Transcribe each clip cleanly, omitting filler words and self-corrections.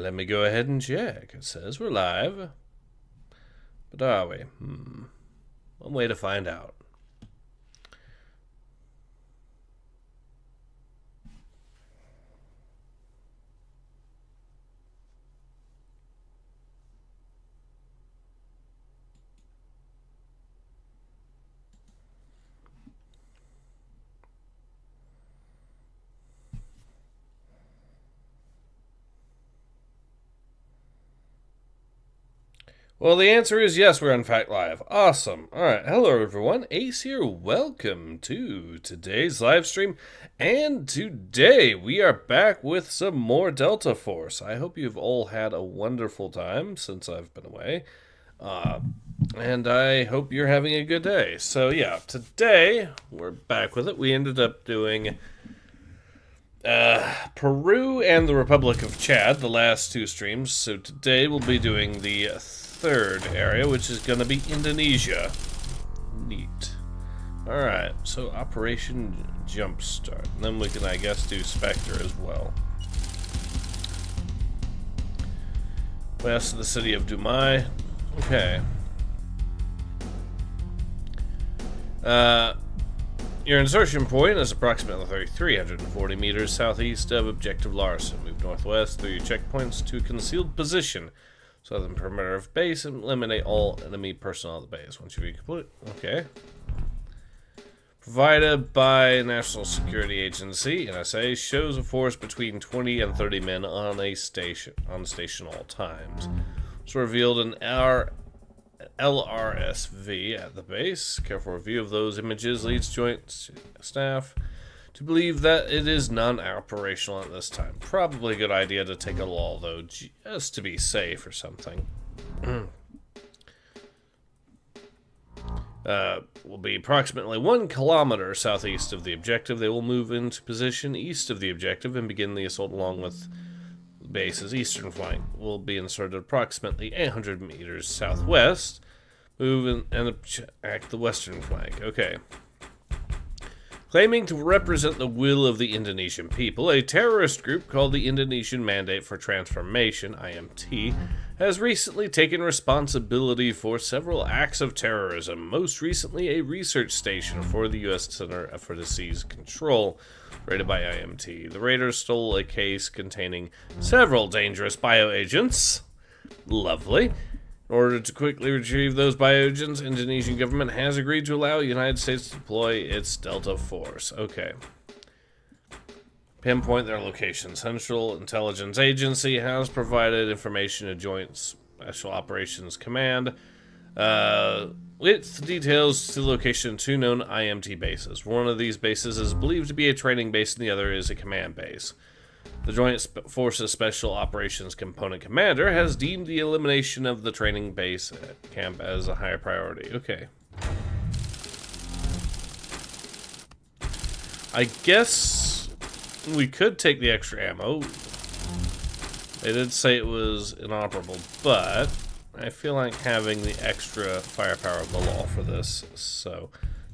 let me go ahead and check. It says we're live. But are we? One way to find out. Well, the answer is yes, we're in fact live. Awesome. Alright, hello everyone. Ace here. Welcome to today's live stream. And today we are back with some more Delta Force. I hope you've all had a wonderful time since I've been away. And I hope you're having a good day. So yeah, today we're back with it. We ended up doing Peru and the Republic of Chad, the last two streams. So today we'll be doing the third area, which is going to be Indonesia. Neat. Alright, so Operation Jumpstart. And then we can, I guess, do Spectre as well. West of the city of Dumai. Okay. Your insertion point is approximately 340 meters southeast of Objective Larson. Move northwest through your checkpoints to a concealed position. Southern perimeter of base and eliminate all enemy personnel at the base. Once you've completed. Okay. Provided by National Security Agency, NSA, shows a force between 20 and 30 men on station all times. It's revealed an LRSV at the base. Careful review of those images leads Joint Staff to believe that it is non-operational at this time. Probably a good idea to take a lull, though, just to be safe or something. Will be approximately 1 kilometer southeast of the objective. They will move into position east of the objective and begin the assault along with the base's eastern flank. Will be inserted approximately 800 meters southwest. Move and attack the western flank. Okay. Claiming to represent the will of the Indonesian people, a terrorist group called the Indonesian Mandate for Transformation, IMT, has recently taken responsibility for several acts of terrorism, most recently a research station for the U.S. Center for Disease Control, raided by IMT. The raiders stole a case containing several dangerous bioagents. Lovely. In order to quickly retrieve those bioagents, Indonesian government has agreed to allow the United States to deploy its Delta Force. Okay. Pinpoint their location. Central Intelligence Agency has provided information to Joint Special Operations Command with details to the location of 2 known IMT bases. One of these bases is believed to be a training base and the other is a command base. The Joint Forces Special Operations Component Commander has deemed the elimination of the training base camp as a higher priority. Okay. I guess we could take the extra ammo. They did say it was inoperable, but I feel like having the extra firepower of the law for this. So,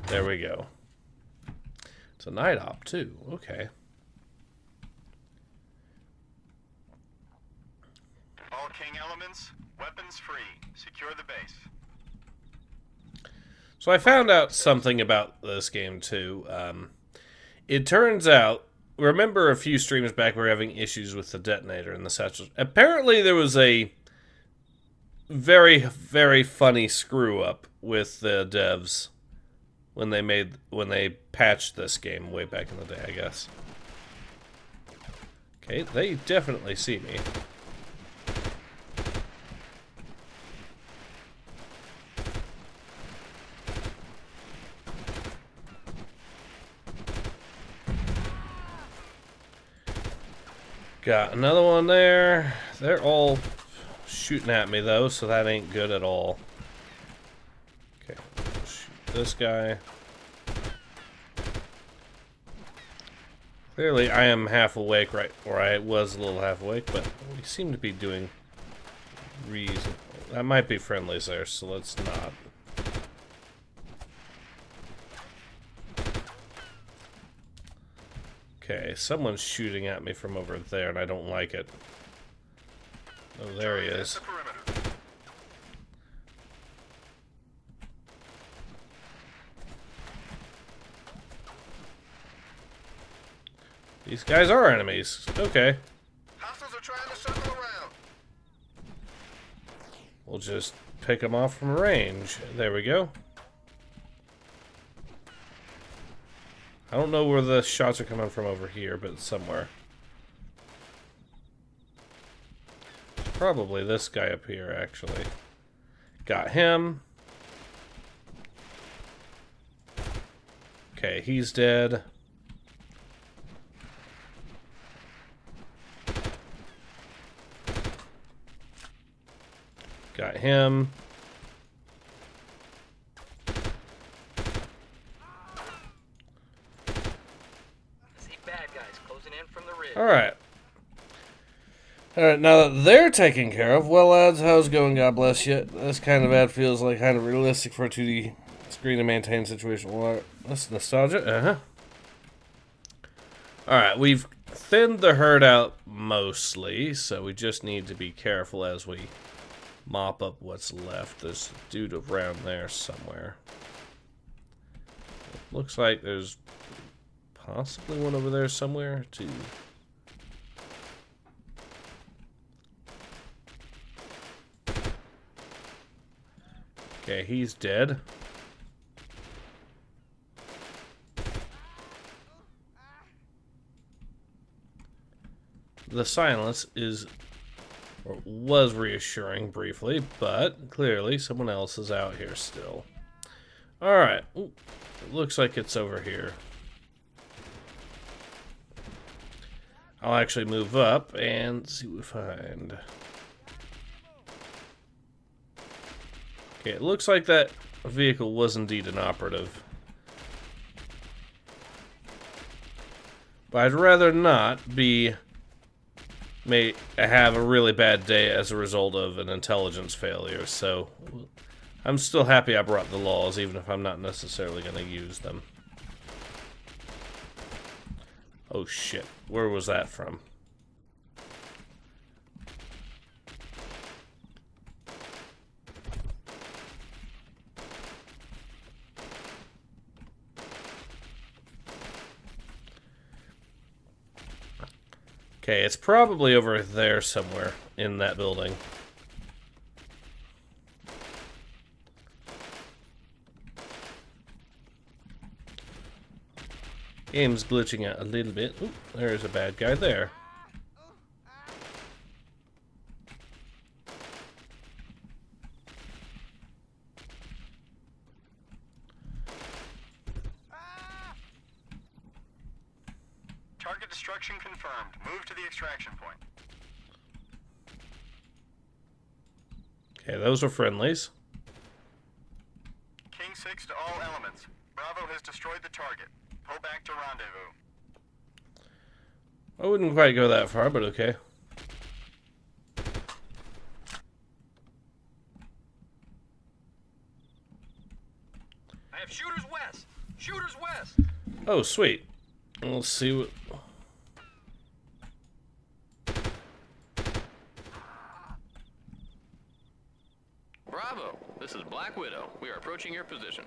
there we go. It's a night op, too. Okay. King elements, weapons free. Secure the base. So I found out something about this game too. It turns out, remember a few streams back we were having issues with the detonator in the satchel. Apparently there was a very, very funny screw up with the devs when they patched this game way back in the day, I guess. Okay, they definitely see me. Got another one there. They're all shooting at me, though, so that ain't good at all. Okay, shoot this guy. Clearly, I am half awake, right? Or I was a little half awake, but we seem to be doing reasonable. That might be friendlies there, so let's not. Okay, someone's shooting at me from over there, and I don't like it. Oh, there he is. The perimeter. These guys are enemies. Okay. Hostiles are trying to circle around. We'll just pick them off from range. There we go. I don't know where the shots are coming from over here, but somewhere. Probably this guy up here, actually. Got him. Okay, he's dead. Got him. See bad guys closing in from the ridge. Alright. Alright, now that they're taken care of, well, lads, how's it going? God bless you. This kind of ad feels like kind of realistic for a 2D screen to maintain situation. Well, that's nostalgia. Alright, we've thinned the herd out mostly, so we just need to be careful as we mop up what's left. There's a dude around there somewhere. Looks like there's possibly one over there somewhere, too. Okay, he's dead. The silence is, or was reassuring briefly, but clearly someone else is out here still. Alright, it looks like it's over here. I'll actually move up and see what we find. Okay, it looks like that vehicle was indeed an operative. But I'd rather not have a really bad day as a result of an intelligence failure, so I'm still happy I brought the laws, even if I'm not necessarily going to use them. Oh shit, where was that from? Okay, it's probably over there somewhere in that building. Game's glitching out a little bit. Ooh, there's a bad guy there. Target destruction confirmed. Move to the extraction point. Okay, those are friendlies. King 6 to all elements. Bravo has destroyed the target. Pull back to rendezvous. I wouldn't quite go that far, but okay. I have shooters west. Shooters west. Oh, sweet. Let's see what... Bravo! This is Black Widow. We are approaching your position.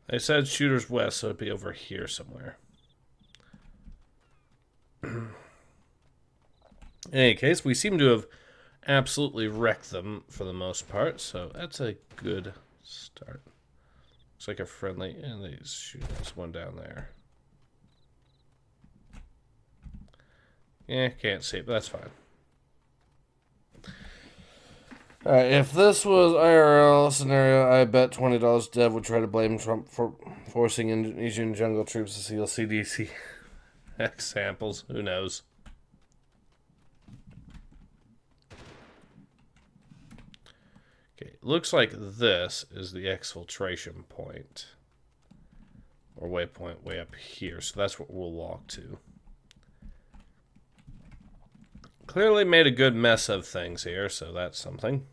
They said shooters west, so it'd be over here somewhere. In any case, we seem to have absolutely wrecked them for the most part, so that's a good start. Looks like a friendly, and they shoot this one down there. Yeah, can't see it, but that's fine. Alright, if this was IRL scenario, I bet $20 Dev would try to blame Trump for forcing Indonesian jungle troops to steal CDC X samples. Who knows? Okay, looks like this is the exfiltration point. Or waypoint way up here, so that's what we'll walk to. Clearly made a good mess of things here, so that's something.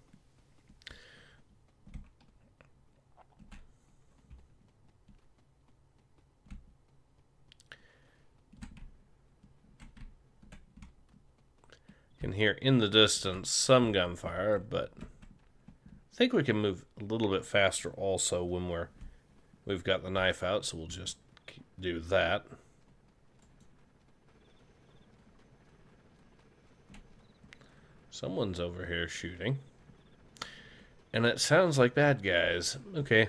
Can hear in the distance some gunfire, but I think we can move a little bit faster also when we've got the knife out, so we'll just do that. Someone's over here shooting. And it sounds like bad guys. Okay.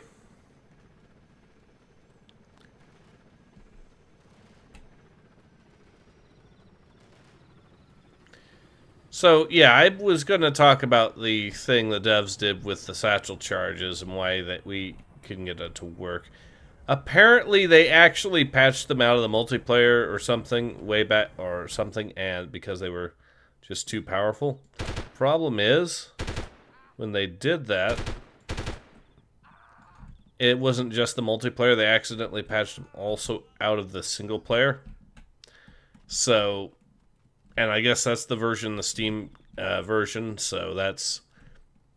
So, yeah, I was going to talk about the thing the devs did with the satchel charges and why that we couldn't get it to work. Apparently, they actually patched them out of the multiplayer or something way back, or something, and because they were just too powerful. Problem is, when they did that, it wasn't just the multiplayer. They accidentally patched them also out of the single player. So, and I guess that's the version, the Steam version. So that's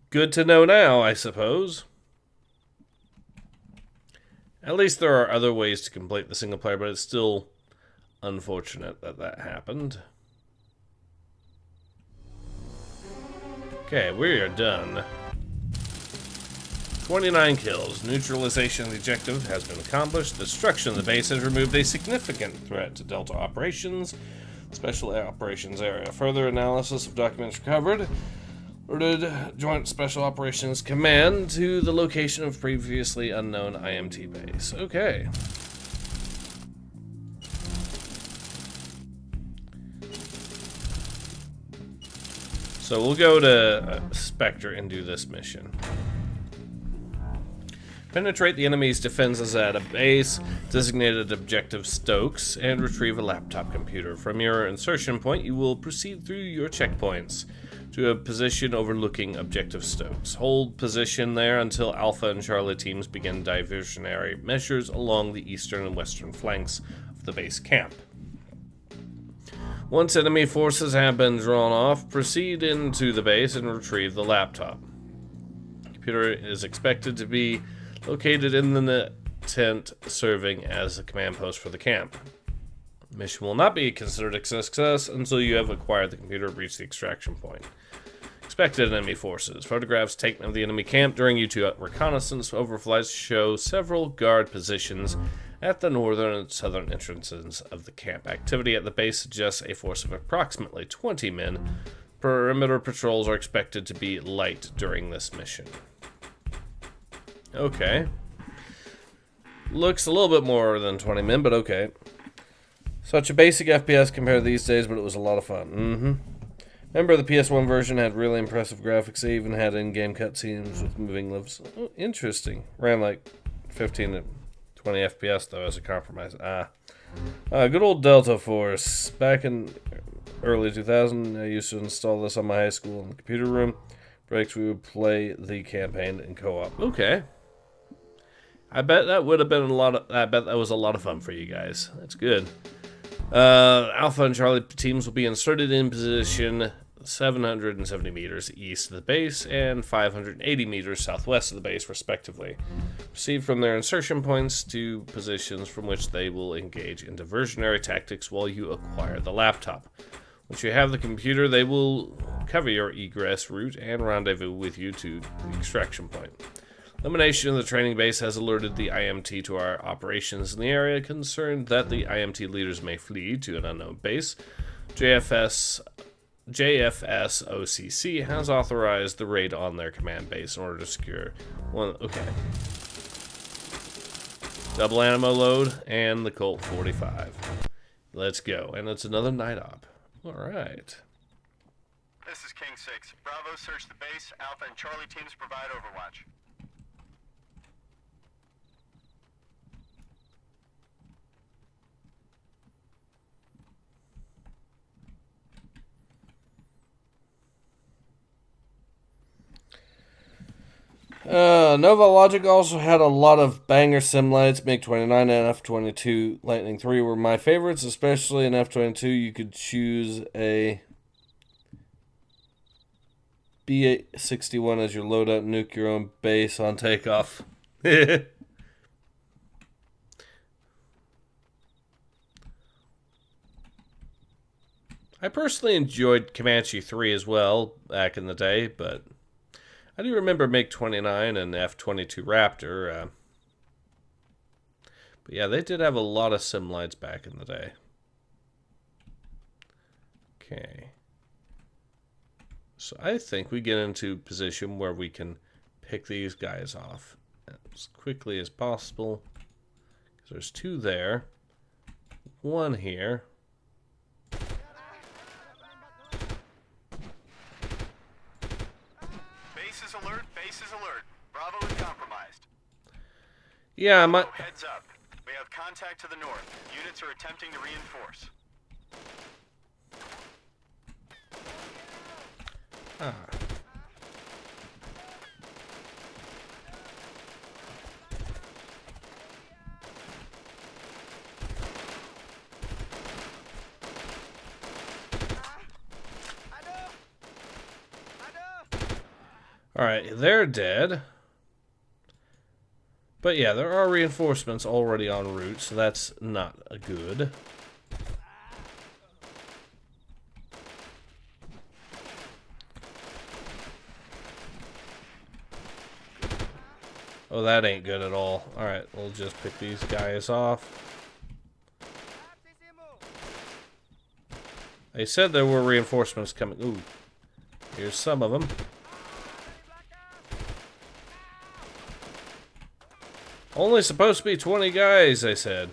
good to know now, I suppose. At least there are other ways to complete the single player, but it's still unfortunate that that happened. Okay, we are done. 29 kills. Neutralization of the objective has been accomplished. Destruction of the base has removed a significant threat to Delta operations. Special Operations Area. Further analysis of documents recovered. Ordered Joint Special Operations Command to the location of previously unknown IMT base. Okay. So we'll go to Spectre and do this mission. Penetrate the enemy's defenses at a base, designated objective Stokes, and retrieve a laptop computer. From your insertion point, you will proceed through your checkpoints to a position overlooking objective Stokes. Hold position there until Alpha and Charlie teams begin diversionary measures along the eastern and western flanks of the base camp. Once enemy forces have been drawn off, proceed into the base and retrieve the laptop. The computer is expected to be located in the tent serving as a command post for the camp. The mission will not be considered a success until you have acquired the computer and reached the extraction point. Expected enemy forces. Photographs taken of the enemy camp during U2 reconnaissance overflights show several guard positions at the northern and southern entrances of the camp. Activity at the base suggests a force of approximately 20 men. Perimeter patrols are expected to be light during this mission. Okay. Looks a little bit more than 20 men, but okay. Such a basic FPS compared to these days, but it was a lot of fun. Remember, the PS1 version had really impressive graphics. They even had in-game cutscenes with moving lips. Oh, interesting. Ran like 15 to 20 FPS, though, as a compromise. Good old Delta Force. Back in early 2000, I used to install this on my high school in the computer room. Breaks, we would play the campaign in co-op. Okay. I bet that would have been I bet that was a lot of fun for you guys. That's good. Alpha and Charlie teams will be inserted in position 770 meters east of the base and 580 meters southwest of the base, respectively. Proceed from their insertion points to positions from which they will engage in diversionary tactics while you acquire the laptop. Once you have the computer, they will cover your egress route and rendezvous with you to the extraction point. Elimination of the training base has alerted the IMT to our operations in the area, concerned that the IMT leaders may flee to an unknown base. JFS OCC has authorized the raid on their command base in order to secure one. Okay. Double ammo load and the Colt 45. Let's go. And it's another night op. Alright. This is King 6. Bravo, search the base. Alpha and Charlie teams provide overwatch. Nova Logic also had a lot of banger sim lights. MiG-29 and F-22 Lightning III were my favorites, especially in F-22. You could choose a B-61 as your loadout and nuke your own base on takeoff. I personally enjoyed Comanche 3 as well back in the day, but I do remember MiG-29 and F-22 Raptor. But yeah, they did have a lot of simlights back in the day. Okay. So I think we get into a position where we can pick these guys off as quickly as possible. Because there's 2 there. 1 here. Base is alert. Base is alert. Bravo is compromised. Yeah, Oh, heads up. We have contact to the north. Units are attempting to reinforce. Ah. Alright, they're dead. But yeah, there are reinforcements already en route, so that's not a good. Oh, that ain't good at all. Alright, we'll just pick these guys off. They said there were reinforcements coming. Ooh, here's some of them. Only supposed to be 20 guys, they said.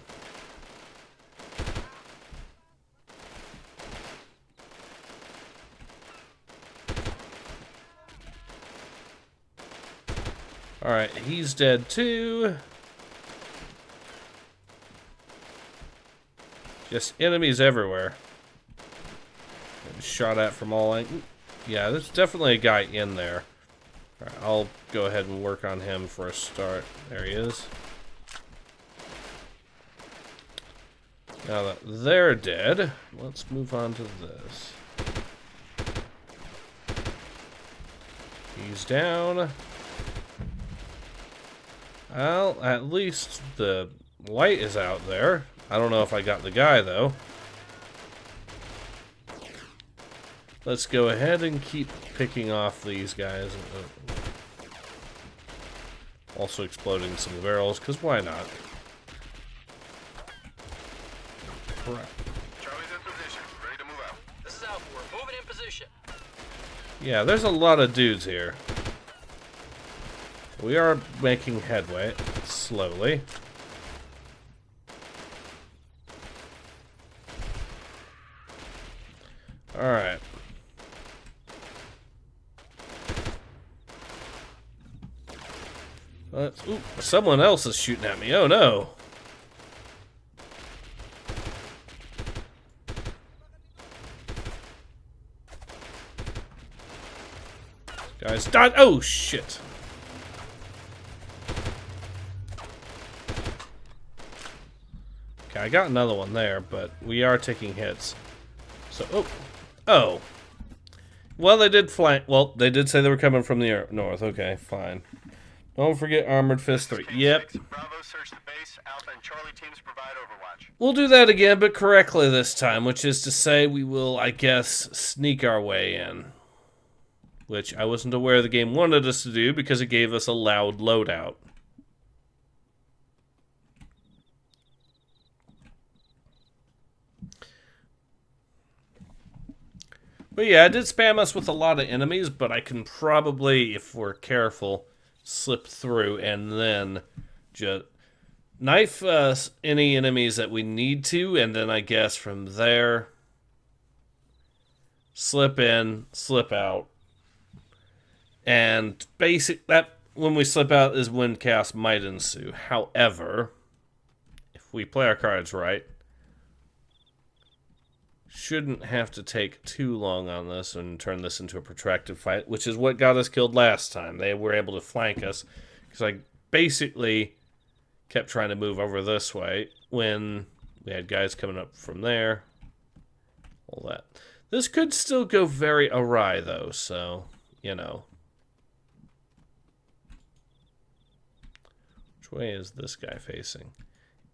Alright, he's dead too. Just enemies everywhere. Shot at from all angles. Yeah, there's definitely a guy in there. Alright, I'll go ahead and work on him for a start. There he is. Now that they're dead, let's move on to this. He's down. Well, at least the light is out there. I don't know if I got the guy, though. Let's go ahead and keep picking off these guys. Also exploding some barrels, because why not? Crap. Charlie's in position. Ready to move out. This is Alpha. We're moving in position. Yeah, there's a lot of dudes here. We are making headway, slowly. Alright. Ooh, someone else is shooting at me. Oh no. Guys, died. Oh shit. Okay, I got another one there, but we are taking hits. So, oh. Well, they did flank. Well, they did say they were coming from the north. Okay, fine. Don't forget Armored Fist 3. Yep. Bravo, search the base. Alpha and Charlie teams provide overwatch. We'll do that again, but correctly this time, which is to say we will, I guess, sneak our way in. Which I wasn't aware the game wanted us to do because it gave us a loud loadout. But yeah, it did spam us with a lot of enemies, but I can probably, if we're careful, slip through and then just knife any enemies that we need to, and then I guess from there, slip in, slip out. And when we slip out is when chaos might ensue. However, if we play our cards right, shouldn't have to take too long on this and turn this into a protracted fight, which is what got us killed last time. They were able to flank us because I basically kept trying to move over this way when we had guys coming up from there. All that. This could still go very awry, though, so, you know. Which way is this guy facing?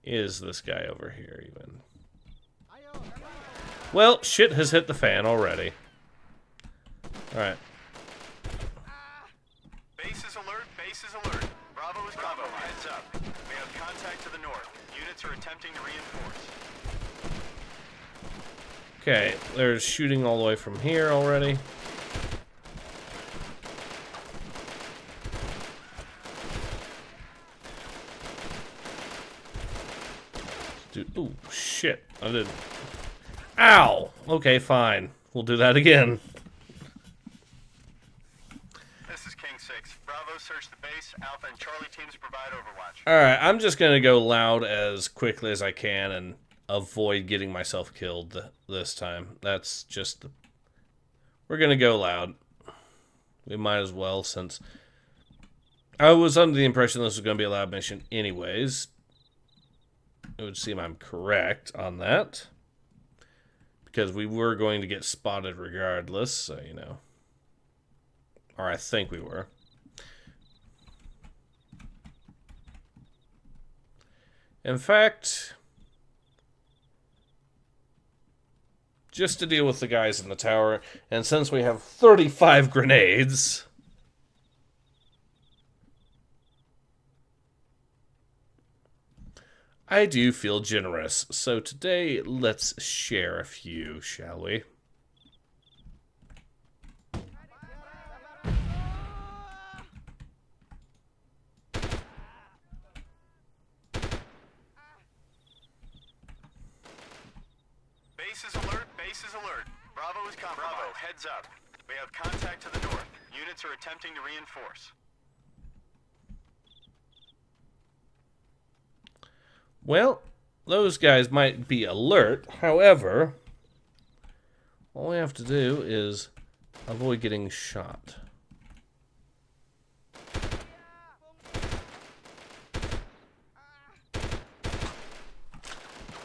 Is this guy over here, even? Well, shit has hit the fan already. Alright. Base is alert, base is alert. Bravo is Bravo, heads up. We have contact to the north. Units are attempting to reinforce. Okay, there's shooting all the way from here already. Dude, ooh, shit. I did. Ow! Okay, fine. We'll do that again. This is King 6. Bravo, search the base. Alpha and Charlie teams provide overwatch. Alright, I'm just gonna go loud as quickly as I can and avoid getting myself killed this time. That's just... We're gonna go loud. We might as well, since... I was under the impression this was gonna be a loud mission anyways. It would seem I'm correct on that. Because we were going to get spotted regardless, so, you know. Or I think we were. In fact, just to deal with the guys in the tower, and since we have 35 grenades, I do feel generous. So today, let's share a few, shall we? Base is alert, base is alert. Bravo is compromised. Bravo, heads up. We have contact to the north. Units are attempting to reinforce. Well, those guys might be alert. However, all we have to do is avoid getting shot.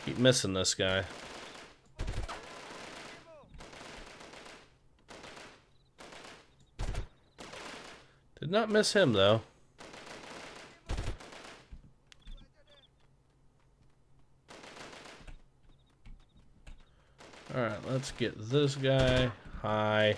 Keep missing this guy. Did not miss him, though. Alright, let's get this guy. Hi.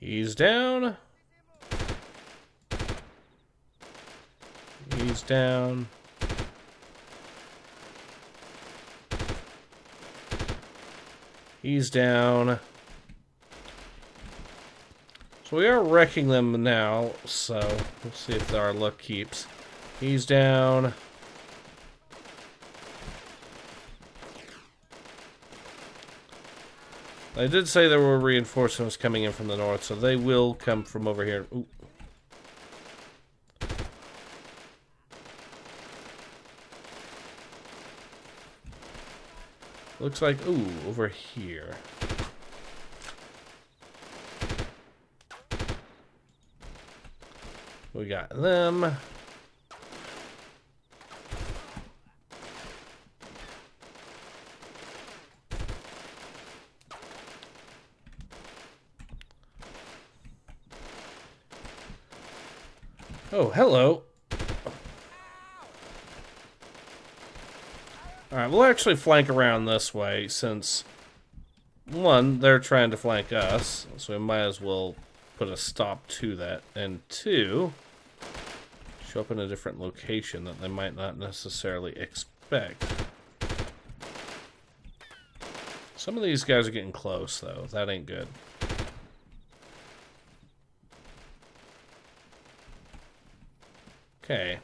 He's down. He's down. He's down. So we are wrecking them now, so let's see if our luck keeps. He's down. I did say there were reinforcements coming in from the north, so they will come from over here. Ooh. Looks like, ooh, over here. We got them. Oh, hello. Alright, we'll actually flank around this way since, one, they're trying to flank us, so we might as well put a stop to that, and two, show up in a different location that they might not necessarily expect. Some of these guys are getting close, though. That ain't good. Okay.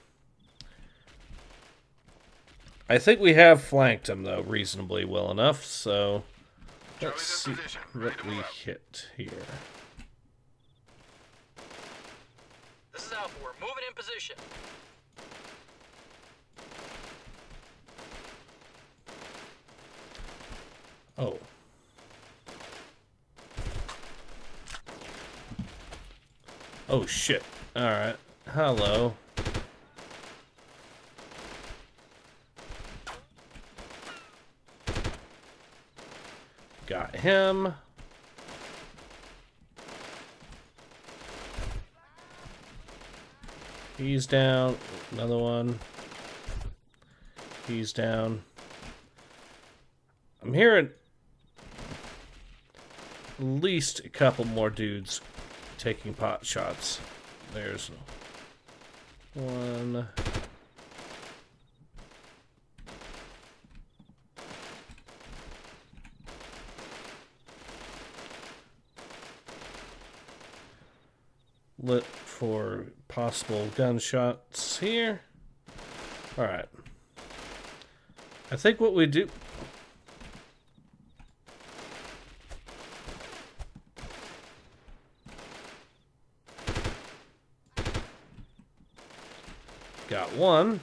I think we have flanked them, though, reasonably well enough, so let's see what we hit here. This is Alpha. We're moving in position. Oh. Oh, shit. Alright. Hello. Got him. He's down. Another one. He's down. I'm hearing at least a couple more dudes taking pot shots. There's one. Lit for possible gunshots here. Alright. I think what we do... Got one.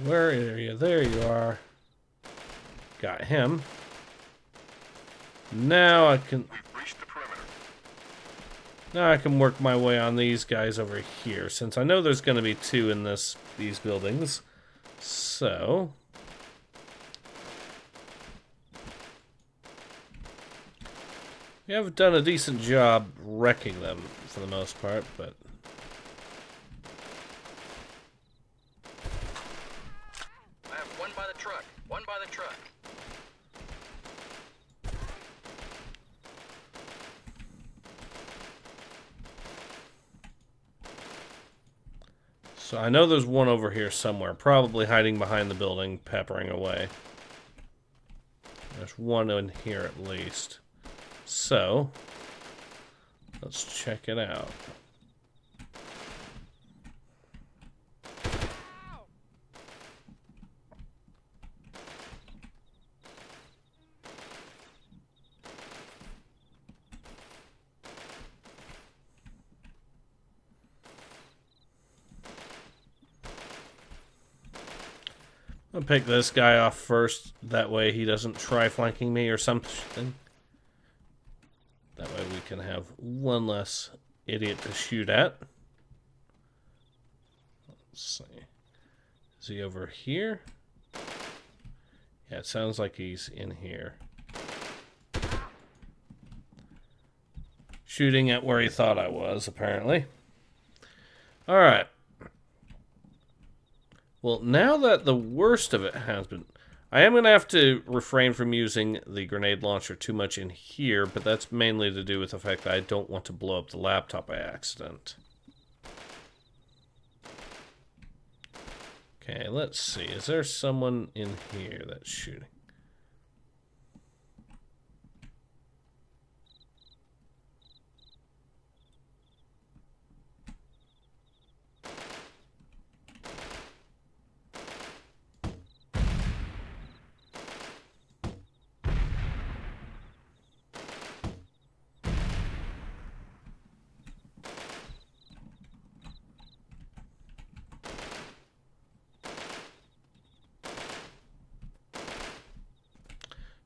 Where are you? There you are. Got him. Now I can... We've reached the perimeter. Now I can work my way on these guys over here, since I know there's going to be two in these buildings. So... we have done a decent job wrecking them, for the most part, but... I have one by the truck. One by the truck. So I know there's one over here somewhere, probably hiding behind the building, peppering away. There's one in here at least. So, let's check it out. I'll pick this guy off first, that way he doesn't try flanking me or something. That way we can have one less idiot to shoot at. Let's see. Is he over here? Yeah, it sounds like he's in here. Shooting at where he thought I was, apparently. Alright. Well, now that the worst of it has been... I am going to have to refrain from using the grenade launcher too much in here, but that's mainly to do with the fact that I don't want to blow up the laptop by accident. Okay, let's see. Is there someone in here that's shooting?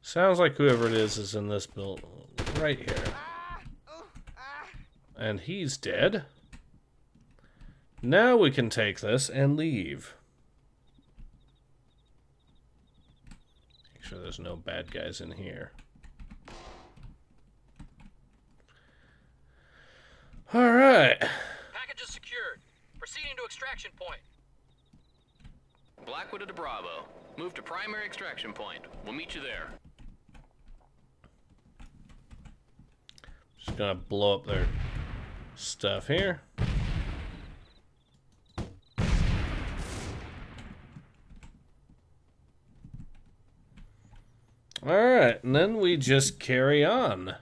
Sounds like whoever it is in this building right here. And he's dead. Now we can take this and leave. Make sure there's no bad guys in here. Alright. Package is secured. Proceeding to extraction point. Black Widow to Bravo. Move to primary extraction point. We'll meet you there. Just gonna blow up their stuff here. Alright, and then we just carry on.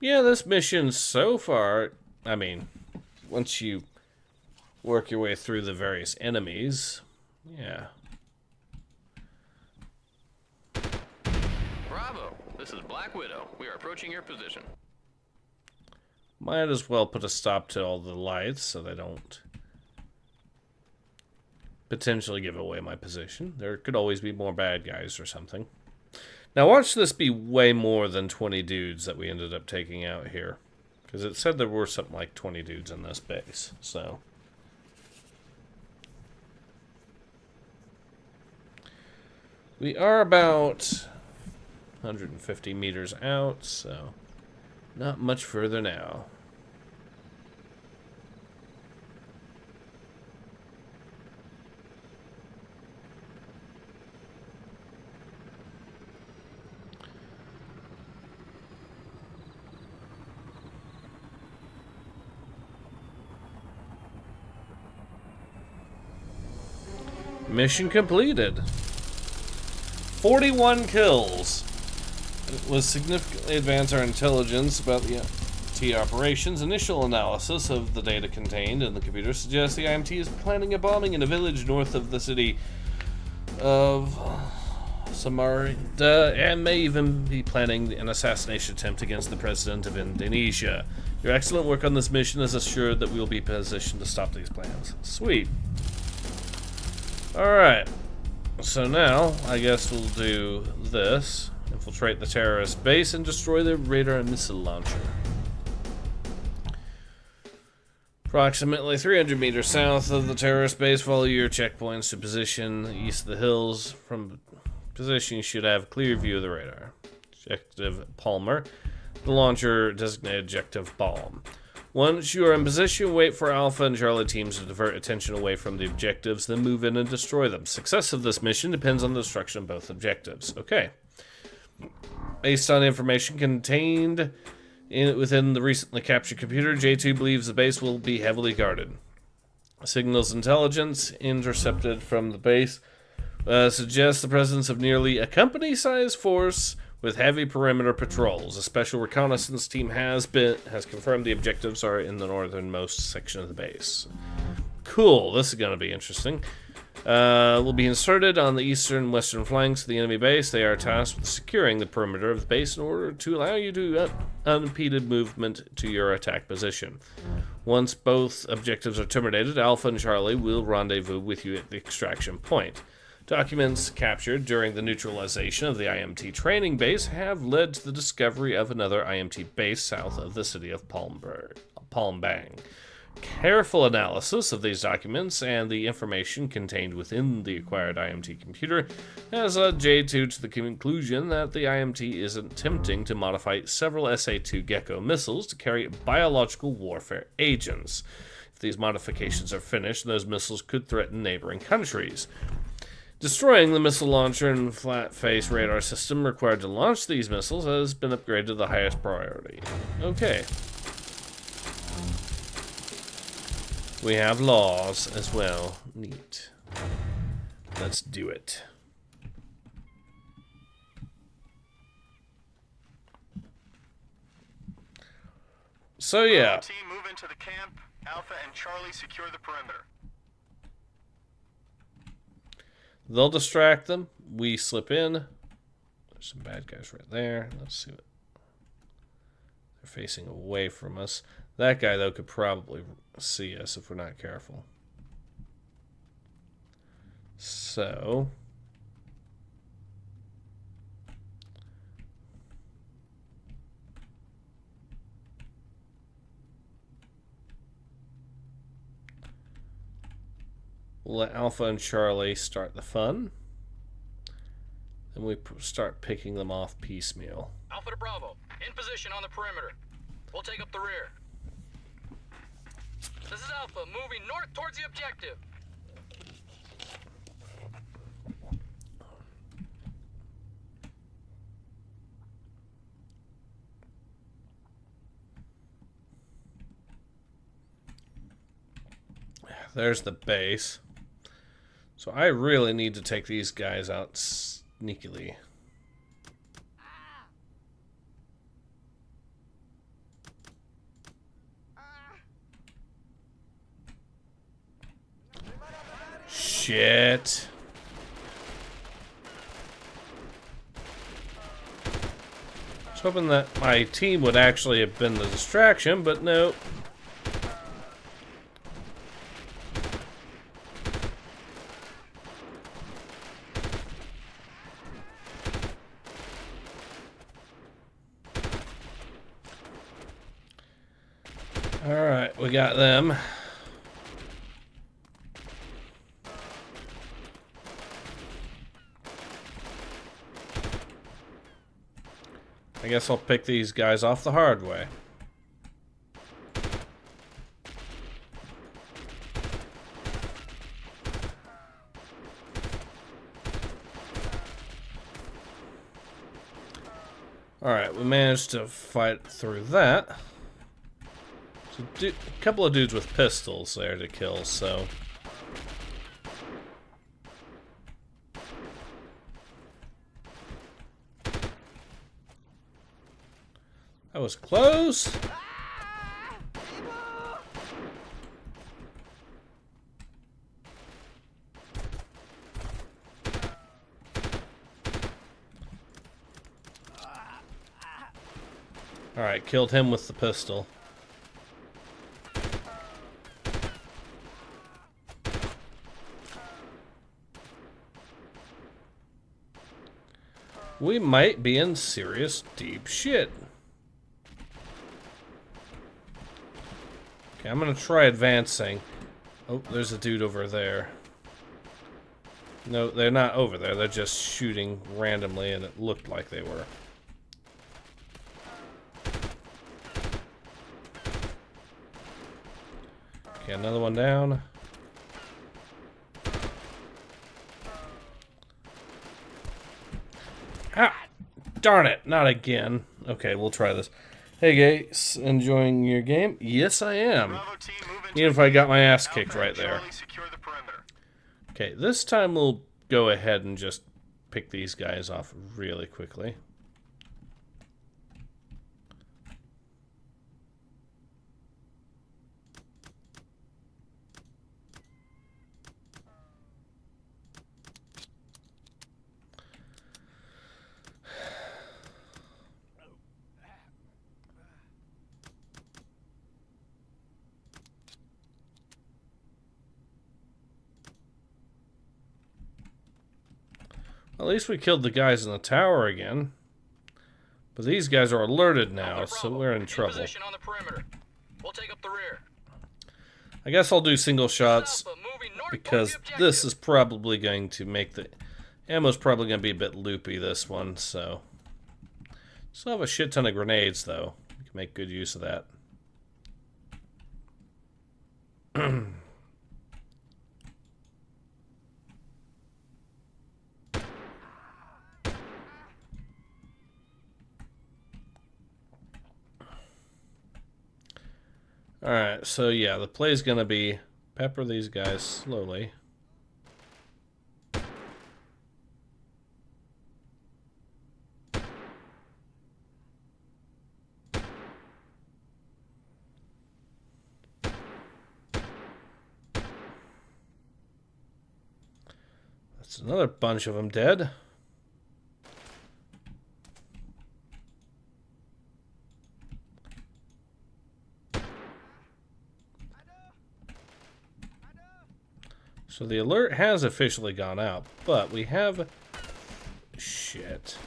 Yeah, this mission so far, I mean, once you work your way through the various enemies, yeah. Bravo! This is Black Widow. We are approaching your position. Might as well put a stop to all the lights so they don't potentially give away my position. There could always be more bad guys or something. Now watch this be way more than 20 dudes that we ended up taking out here. Because it said there were something like 20 dudes in this base, so... We are about 150 meters out, so not much further now. Mission completed. 41 kills. It was significantly advance our intelligence about the IMT operations. Initial analysis of the data contained in the computer suggests the IMT is planning a bombing in a village north of the city of Samarita, and may even be planning an assassination attempt against the president of Indonesia. Your excellent work on this mission has assured that we will be positioned to stop these plans. Sweet. Alright, so now I guess we'll do this. Infiltrate the terrorist base and destroy their radar and missile launcher. Approximately 300 meters south of the terrorist base, follow your checkpoints to position east of the hills. From position you should have a clear view of the radar. Objective Palmer. The launcher designated objective bomb. Once you are in position, wait for Alpha and Charlie teams to divert attention away from the objectives, then move in and destroy them. Success of this mission depends on the destruction of both objectives. Okay. Based on information contained within the recently captured computer, J2 believes the base will be heavily guarded. Signals intelligence intercepted from the base suggests the presence of nearly a company-sized force with heavy perimeter patrols. A special reconnaissance team has confirmed the objectives are in the northernmost section of the base. Cool, this is going to be interesting. Will be inserted on the eastern and western flanks of the enemy base. They are tasked with securing the perimeter of the base in order to allow you to unimpeded movement to your attack position. Once both objectives are terminated, Alpha and Charlie will rendezvous with you at the extraction point. Documents captured during the neutralization of the IMT training base have led to the discovery of another IMT base south of the city of Palmbang. Careful analysis of these documents and the information contained within the acquired IMT computer has led J2 to the conclusion that the IMT is attempting to modify several SA-2 Gecko missiles to carry biological warfare agents. If these modifications are finished, those missiles could threaten neighboring countries. Destroying the missile launcher and flat-face radar system required to launch these missiles has been upgraded to the highest priority. Okay. We have laws as well. Neat. Let's do it. So yeah. Team, move into the camp. Alpha and Charlie secure the perimeter. They'll distract them. We slip in. There's some bad guys right there. Let's see what... They're facing away from us. That guy, though, could probably see us if we're not careful. So... we'll let Alpha and Charlie start the fun. Then we start picking them off piecemeal. Alpha to Bravo, in position on the perimeter. We'll take up the rear. This is Alpha, moving north towards the objective. There's the base. So I really need to take these guys out sneakily. Shit. I was hoping that my team would actually have been the distraction, but no. Alright, we got them. I guess I'll pick these guys off the hard way. Alright, we managed to fight through that. So a couple of dudes with pistols there to kill, so... That was close! Alright, killed him with the pistol. We might be in serious deep shit. Okay, I'm gonna try advancing. Oh, there's a dude over there. No, they're not over there. They're just shooting randomly, and it looked like they were. Okay, another one down. Ah! Darn it! Not again. Okay, we'll try this. Hey guys, enjoying your game? Yes, I am. Bravo team, move into Even if I got my ass kicked Alpha right there. Charlie, secure the perimeter. Okay, this time we'll go ahead and just pick these guys off really quickly. At least we killed the guys in the tower again. But these guys are alerted now, so we're in trouble. Position on the perimeter. We'll take up the rear. I guess I'll do single shots Alpha, moving north because toward the this objective. is probably going to make the... Ammo's probably going to be a bit loopy, this one, so... Still have a shit ton of grenades, though. We can make good use of that. Alright, so yeah, the play's gonna be pepper these guys slowly. That's another bunch of them dead. So the alert has officially gone out, but we have... Shit.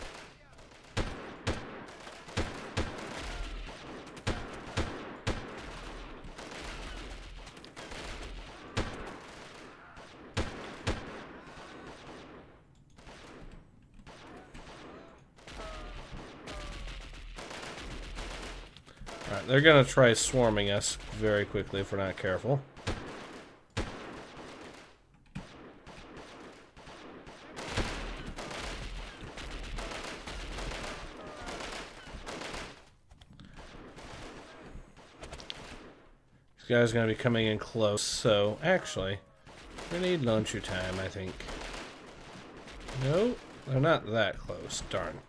Alright, they're gonna try swarming us very quickly if we're not careful. This guy's gonna be coming in close, so actually, we need launcher time, I think. No, they're not that close. Darn.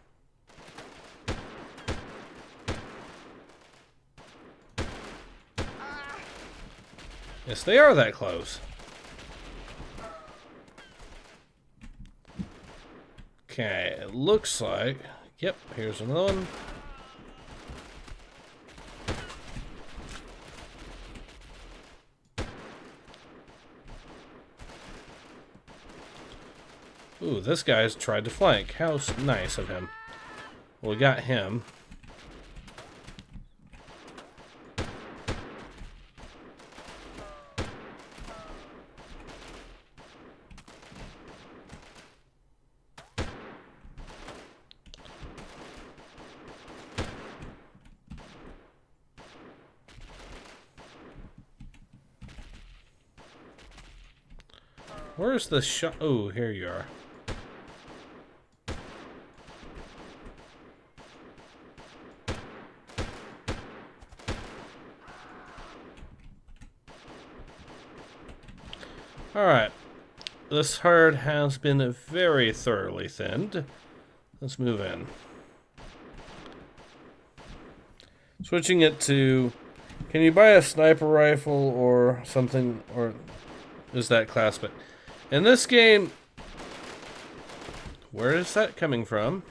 Yes, they are that close. Okay, it looks like... Yep, here's another one. Ooh, this guy's tried to flank. How nice of him. Well, we got him. Where's the shot? Oh, here you are. Alright. This herd has been very thoroughly thinned. Let's move in. Switching it to... Can you buy a sniper rifle or something? Or is that class? But in this game... Where is that coming from?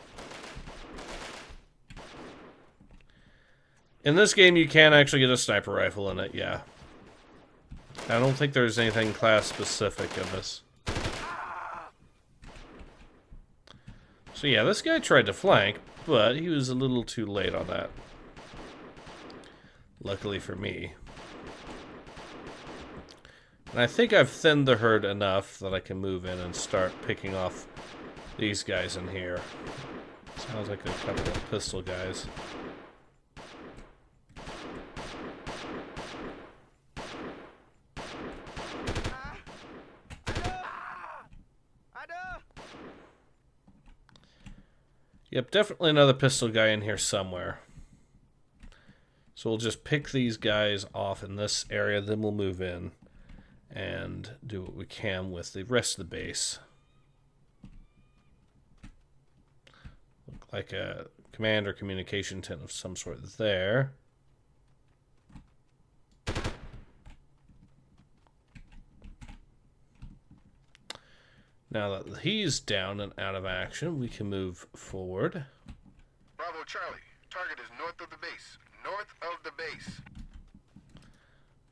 In this game, you can actually get a sniper rifle in it, yeah. I don't think there's anything class specific of this. So yeah, this guy tried to flank, but he was a little too late on that. Luckily for me. And I think I've thinned the herd enough that I can move in and start picking off these guys in here. Sounds like a couple of pistol guys. Yep, definitely another pistol guy in here somewhere. So we'll just pick these guys off in this area, then we'll move in and do what we can with the rest of the base. Look like a command or communication tent of some sort there. Now that he's down and out of action, we can move forward. Bravo Charlie, target is north of the base. North of the base.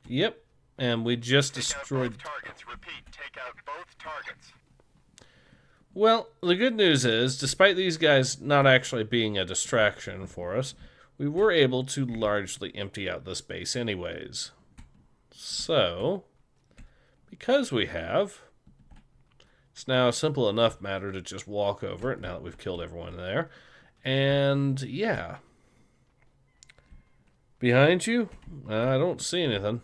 Yep, and we just Take destroyed... out both targets. Repeat, take out both targets. Well, the good news is, despite these guys not actually being a distraction for us, we were able to largely empty out this base anyways. So, because we have... It's now a simple enough matter to just walk over it now that we've killed everyone there. And, yeah. Behind you? I don't see anything.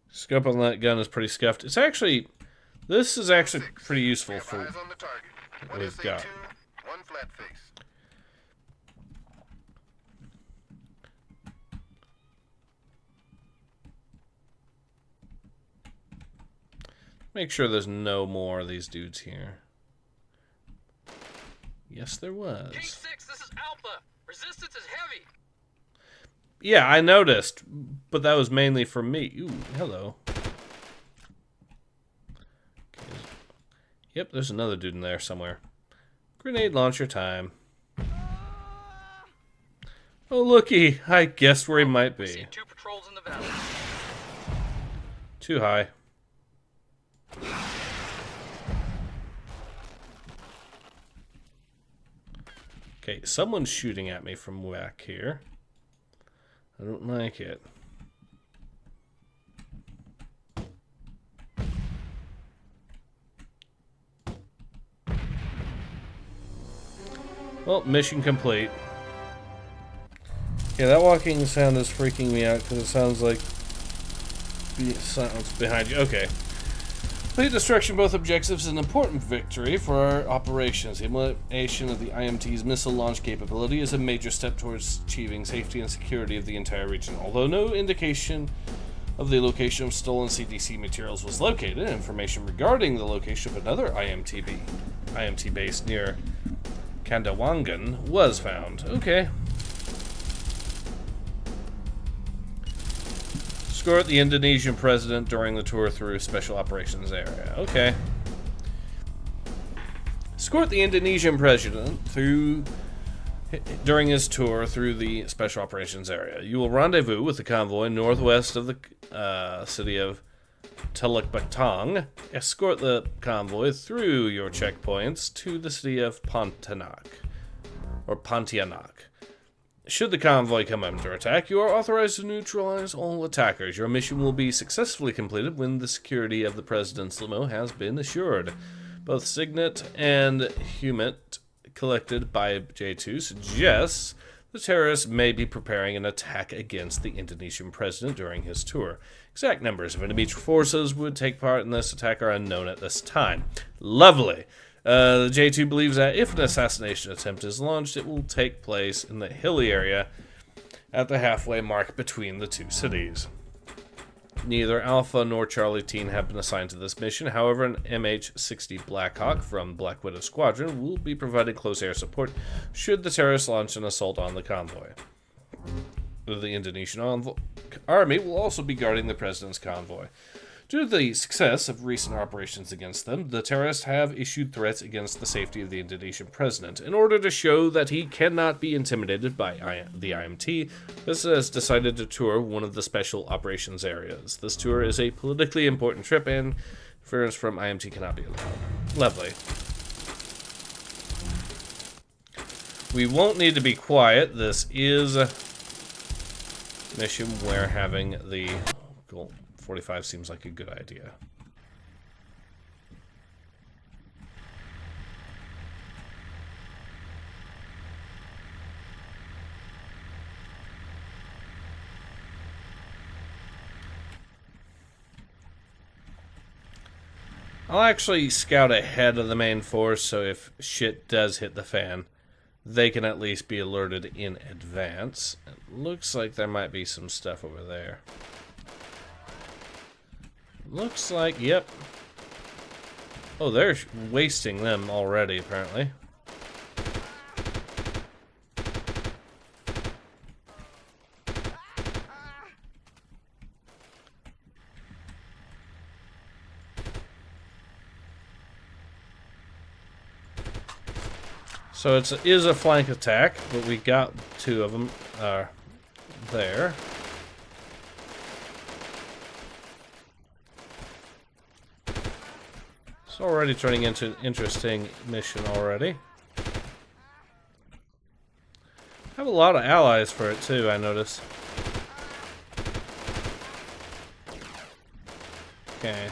Scope on that gun is pretty scuffed. It's actually... This is actually pretty useful for Eyes on the target. what we've got. 1 1 flat face. Make sure there's no more of these dudes here. Yes, there was. K6, this is Alpha. Resistance is heavy. Yeah, I noticed, but that was mainly for me. Ooh, hello. Okay. Yep, there's another dude in there somewhere. Grenade launcher time. Oh, looky. I guessed where he might We see be. 2 patrols in the valley. Too high. Okay, someone's shooting at me from back here. I don't like it. Well, mission complete. Yeah, that walking sound is freaking me out because it sounds like silence behind you. Okay. Complete destruction of both objectives is an important victory for our operations. The elimination of the IMT's missile launch capability is a major step towards achieving safety and security of the entire region. Although no indication of the location of stolen CDC materials was located, information regarding the location of another IMT base near Kandawangan was found. Okay. Escort the Indonesian president during the tour through Special Operations Area. Okay. Escort the Indonesian president during his tour through the Special Operations Area. You will rendezvous with the convoy northwest of the city of Teluk Batang. Escort the convoy through your checkpoints to the city of Pontianak. Should the convoy come under attack, you are authorized to neutralize all attackers. Your mission will be successfully completed when the security of the President's limo has been assured. Both signet and humit collected by J2 suggests the terrorists may be preparing an attack against the Indonesian president during his tour. Exact numbers of enemy forces would take part in this attack are unknown at this time. Lovely. The J2 believes that if an assassination attempt is launched, it will take place in the hilly area at the halfway mark between the two cities. Neither Alpha nor Charlie Teen have been assigned to this mission. However, an MH-60 Blackhawk from Black Widow Squadron will be providing close air support should the terrorists launch an assault on the convoy. The Indonesian army will also be guarding the president's convoy. Due to the success of recent operations against them, the terrorists have issued threats against the safety of the Indonesian president. In order to show that he cannot be intimidated by the IMT, this has decided to tour one of the special operations areas. This tour is a politically important trip, and interference from IMT cannot be allowed. Lovely. We won't need to be quiet. This is a mission where having the goal 45 seems like a good idea. I'll actually scout ahead of the main force, so if shit does hit the fan, they can at least be alerted in advance. It looks like there might be some stuff over there. Looks like, yep. Oh, they're wasting them already, apparently. So it is a flank attack, but we got two of them there. It's already turning into an interesting mission already. I have a lot of allies for it too, I notice. Okay.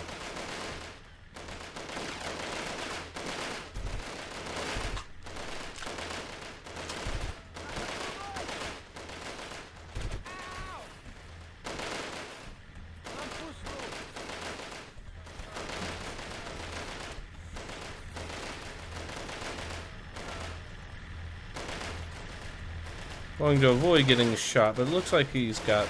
Going to avoid getting shot, but it looks like he's got...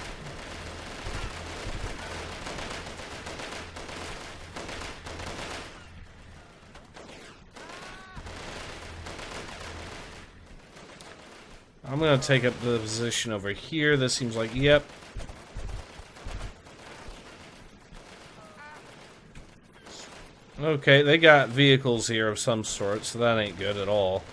I'm going to take up the position over here. This seems like, yep. Okay, they got vehicles here of some sort, so that ain't good at all.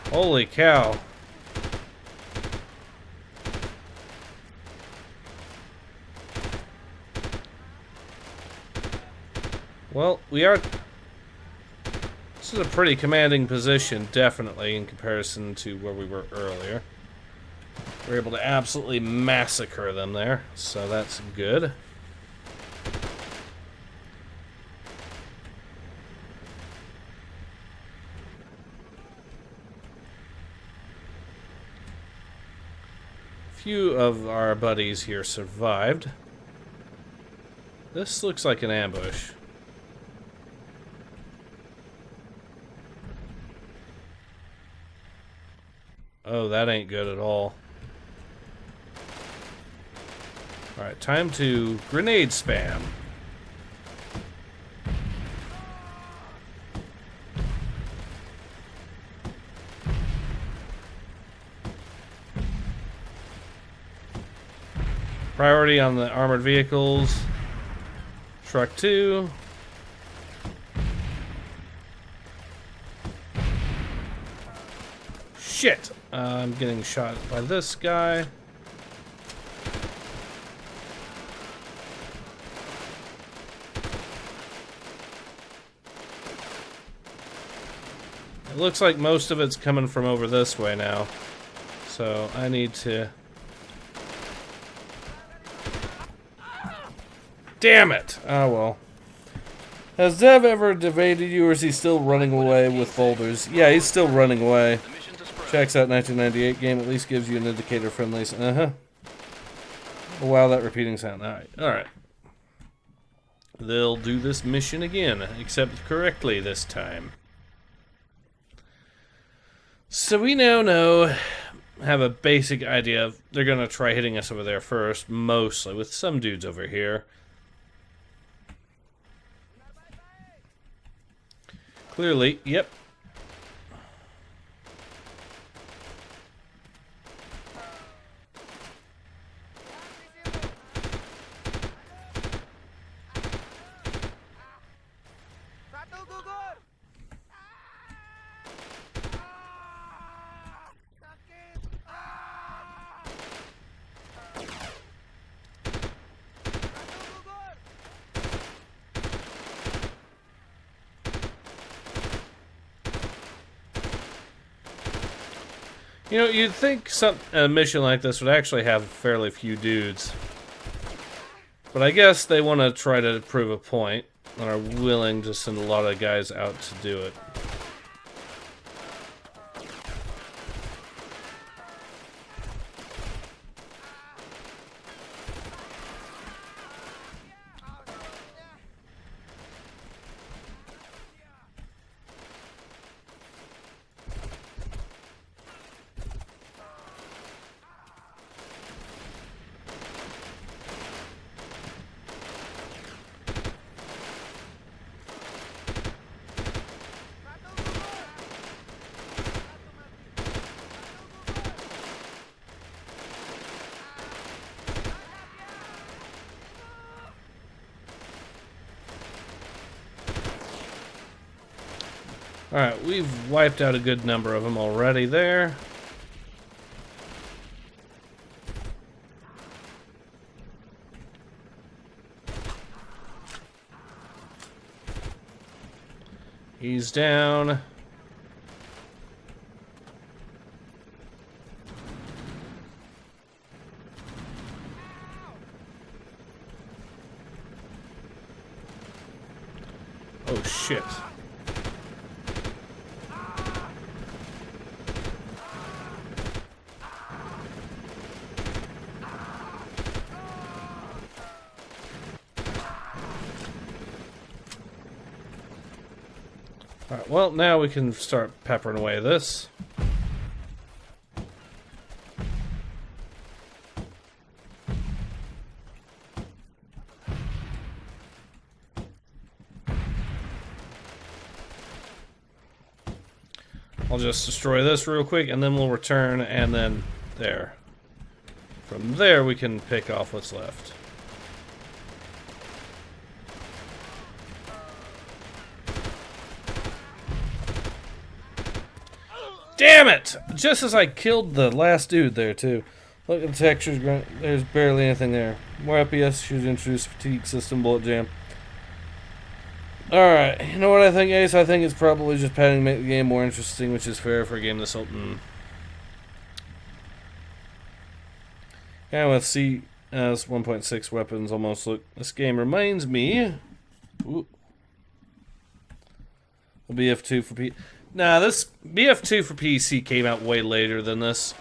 Holy cow. Well, we are... This is a pretty commanding position, definitely, in comparison to where we were earlier. We're able to absolutely massacre them there, so that's good. Few of our buddies here survived. This looks like an ambush. Oh, that ain't good at all. Alright, time to grenade spam. Priority on the armored vehicles. Truck 2. Shit! I'm getting shot by this guy. It looks like most of it's coming from over this way now. So I need to Damn it! Oh well. Has Dev ever evaded you, or is he still running away with boulders? Yeah, he's still running away. The mission to spread. Checks out 1998 game, at least gives you an indicator of friendlies. Uh-huh. Oh, wow, that repeating sound. Alright, alright. They'll do this mission again, except correctly this time. So we now have a basic idea of they're gonna try hitting us over there first, mostly, with some dudes over here. Clearly, yep. You know, you'd think a mission like this would actually have fairly few dudes. But I guess they want to try to prove a point and are willing to send a lot of guys out to do it. Alright, we've wiped out a good number of them already there. He's down. Oh shit. Alright, well, now we can start peppering away this. I'll just destroy this real quick, and then we'll return, and then there. From there, we can pick off what's left. Damn it! Just as I killed the last dude there, too. Look at the textures, there's barely anything there. More FPS should introduce fatigue system, bullet jam. Alright, you know what I think, Ace? I think it's probably just padding to make the game more interesting, which is fair for a game this old. Yeah, with CS 1.6 weapons almost look. This game reminds me. Ooh, the BF2 for P. Nah, this BF2 for PC came out way later than this.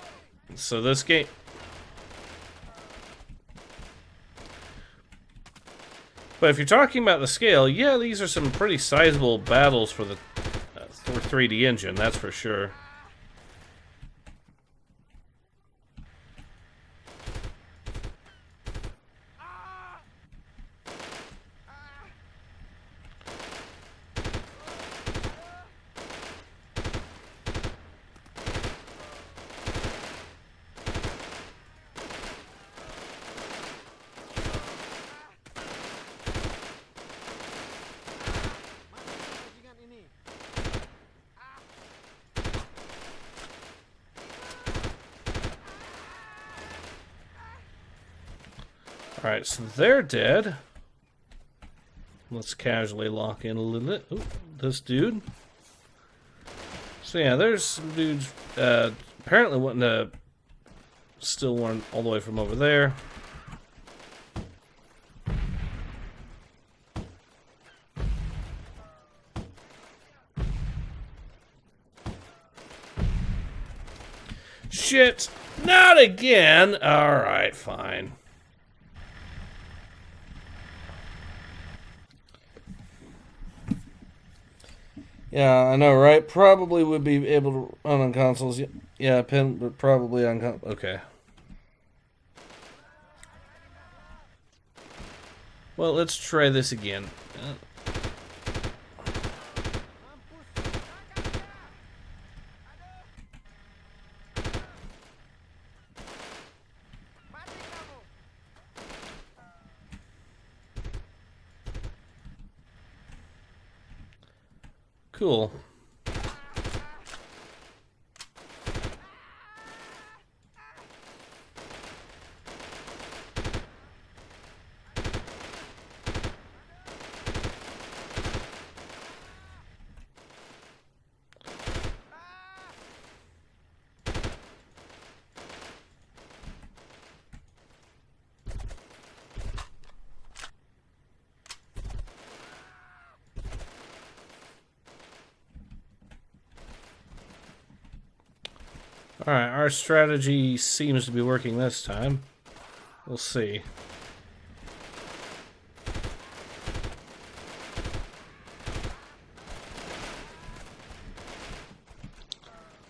So this game. But if you're talking about the scale, yeah, these are some pretty sizable battles for the 3D engine, that's for sure. Alright, so they're dead. Let's casually lock in a little bit. Ooh, this dude. So yeah, there's some dudes apparently wanting to steal one all the way from over there. Shit! Not again! Alright, fine. Yeah, I know, right? Probably would be able to run on consoles. Yeah, pin, but probably on okay. Well, let's try this again. Cool. Alright, our strategy seems to be working this time. We'll see.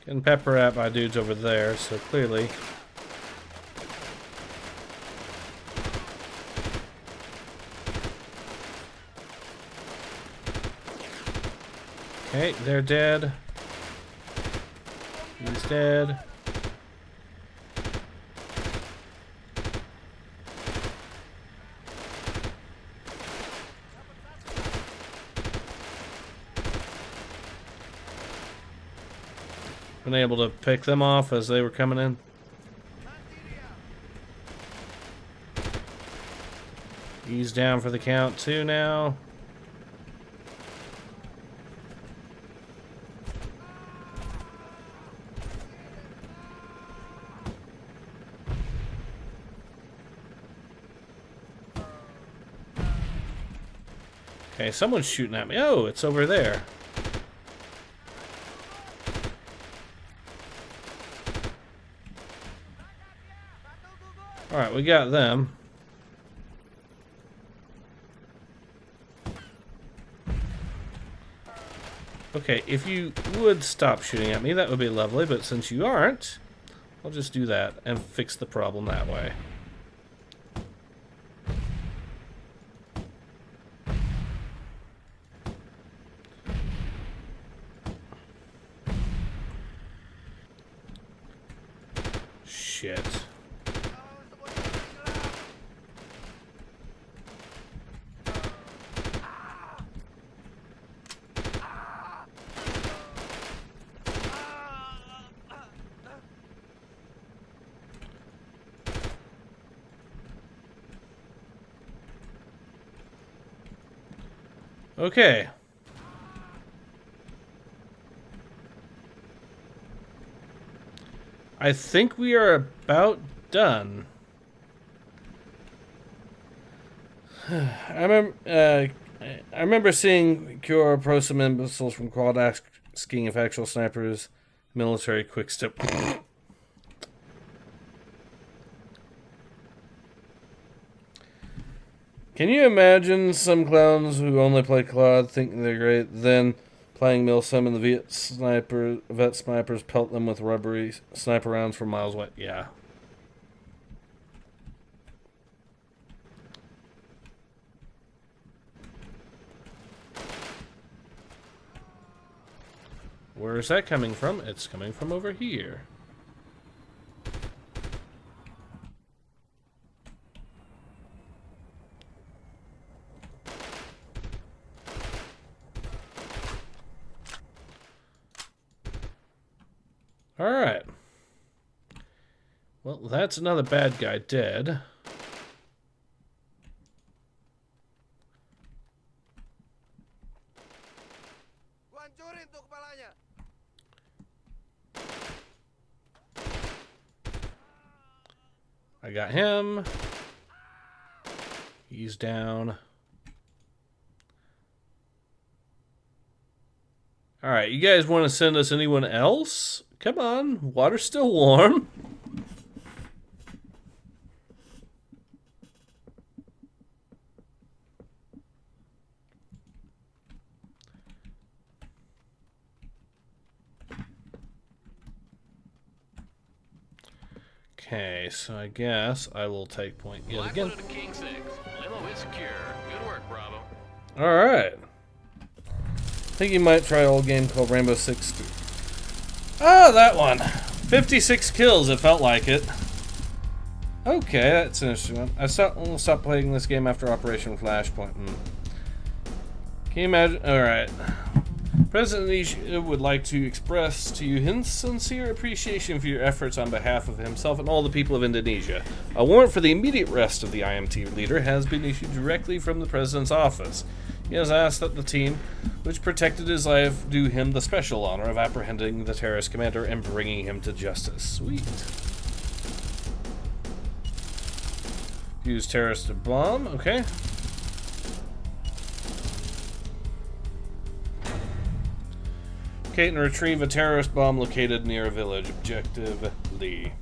Getting pepper at my dudes over there, so clearly. Okay, they're dead. He's dead. Been able to pick them off as they were coming in. He's down for the count too now. Okay, someone's shooting at me. Oh, it's over there. Alright, we got them. Okay, if you would stop shooting at me, that would be lovely, but since you aren't, I'll just do that and fix the problem that way. Shit. Okay. I think we are about done. I remember seeing Cure pro some imbeciles from Quad asking if actual snipers military quick step. Can you imagine some clowns who only play Claude thinking they're great, then playing Milsim and the vet snipers pelt them with rubbery sniper rounds from miles away? Yeah. Where is that coming from? It's coming from over here. Alright. Well, that's another bad guy dead. I got him. He's down. Alright, you guys want to send us anyone else? Come on, water's still warm. Okay, so I guess I will take point yet again. Black Widow to King 6. Limo is secure. Good work, Bravo. Alright. I think you might try an old game called Rainbow Six. Oh, that one. 56 kills, it felt like it. Okay, that's an interesting one. I'll stop playing this game after Operation Flashpoint. Can you imagine? Alright. President Nisha would like to express to you his sincere appreciation for your efforts on behalf of himself and all the people of Indonesia. A warrant for the immediate arrest of the IMT leader has been issued directly from the President's office. He has asked that the team, which protected his life, do him the special honor of apprehending the terrorist commander and bringing him to justice. Sweet. Use terrorist to bomb, okay. Locate and retrieve a terrorist bomb located near a village. Objective Lee.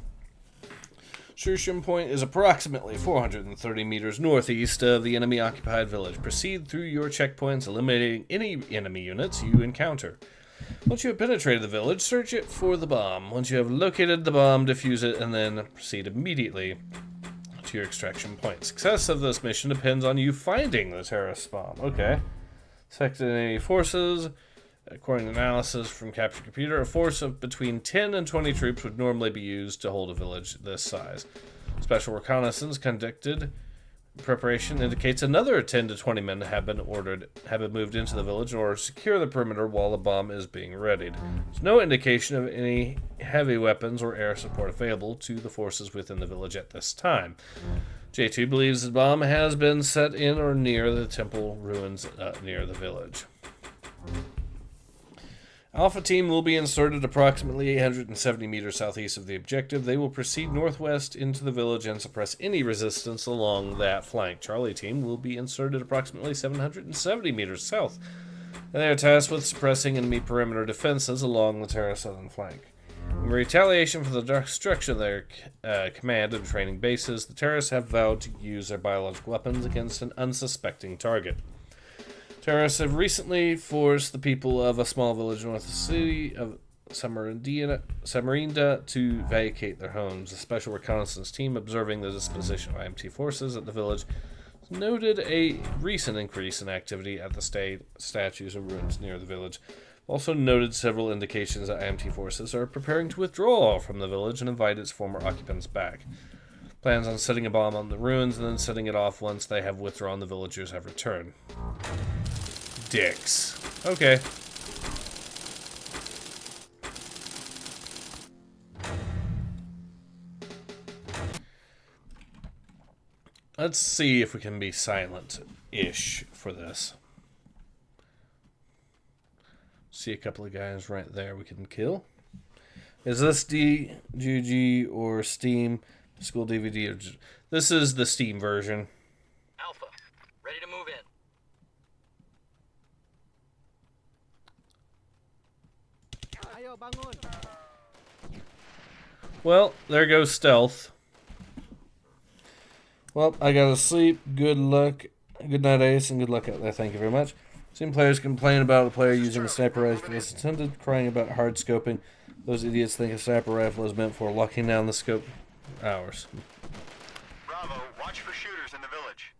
Insertion point is approximately 430 meters northeast of the enemy-occupied village. Proceed through your checkpoints, eliminating any enemy units you encounter. Once you have penetrated the village, search it for the bomb. Once you have located the bomb, defuse it, and then proceed immediately to your extraction point. Success of this mission depends on you finding the terrorist bomb. Okay. Select enemy forces. According to analysis from Capture Computer, a force of between 10 and 20 troops would normally be used to hold a village this size. Special reconnaissance conducted. Preparation indicates another 10 to 20 men have been moved into the village in order to secure the perimeter while the bomb is being readied. There's no indication of any heavy weapons or air support available to the forces within the village at this time. J2 believes the bomb has been set in or near the temple ruins near the village. Alpha Team will be inserted approximately 870 meters southeast of the objective. They will proceed northwest into the village and suppress any resistance along that flank. Charlie Team will be inserted approximately 770 meters south. And they are tasked with suppressing enemy perimeter defenses along the terrace southern flank. In retaliation for the destruction of their command and training bases, the terrorists have vowed to use their biological weapons against an unsuspecting target. Terrorists have recently forced the people of a small village north of the city of Samarinda to vacate their homes. A special reconnaissance team observing the disposition of IMT forces at the village noted a recent increase in activity at the statues and ruins near the village. Also noted several indications that IMT forces are preparing to withdraw from the village and invite its former occupants back. Plans on setting a bomb on the ruins and then setting it off once they have withdrawn the villagers have returned. Dicks. Okay. Let's see if we can be silent-ish for this. See a couple of guys right there we can kill. Is this DGG or Steam? School DVD? Or this is the Steam version. Alpha, ready to move in. Well, there goes stealth. Well, I gotta sleep. Good luck. Good night, Ace, and good luck out there. Thank you very much. Seen players complain about a player using a sniper rifle as intended, crying about hard scoping. Those idiots think a sniper rifle is meant for locking down the scope hours. Bravo, watch for shooters in the village.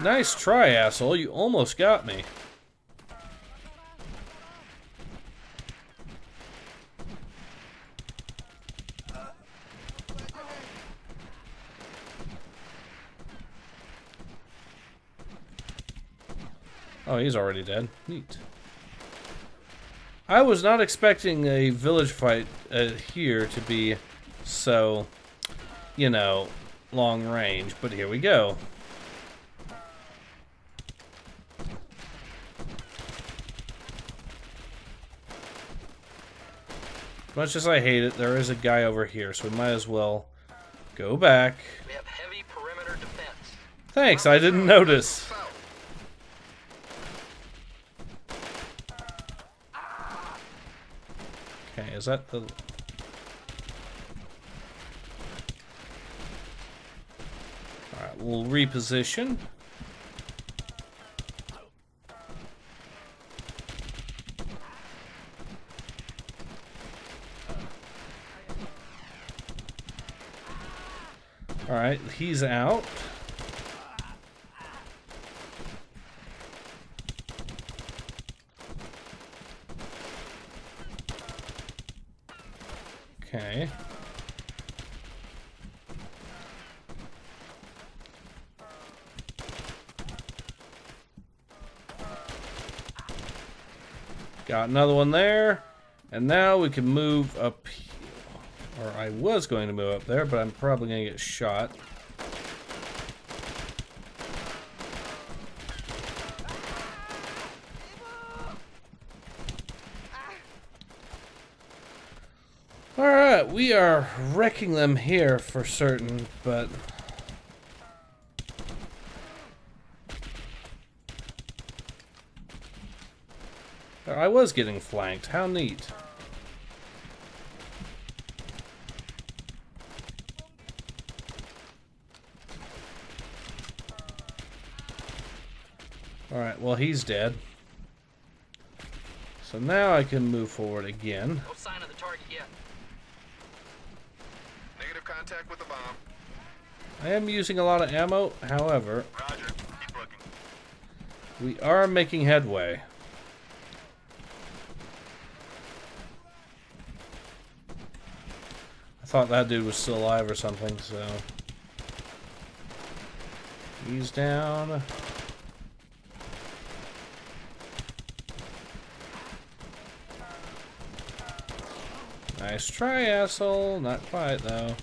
Nice try, asshole. You almost got me. Oh, he's already dead. Neat. I was not expecting a village fight here to be so, you know, long range, but here we go. Much as I hate it, there is a guy over here, so we might as well go back. We have heavy Thanks, I didn't notice. Okay, is that the... Alright, we'll reposition. Alright, he's out. Okay. Got another one there. And now we can move up here. Or I was going to move up there, but I'm probably going to get shot. Alright, we are wrecking them here for certain, but... I was getting flanked. How neat. Alright, well he's dead. So now I can move forward again. No sign of the target yet. Negative contact with the bomb. I am using a lot of ammo, however, Roger. Keep looking. we are making headway. I thought that dude was still alive or something, so... He's down. Nice try, asshole. Not quite, though.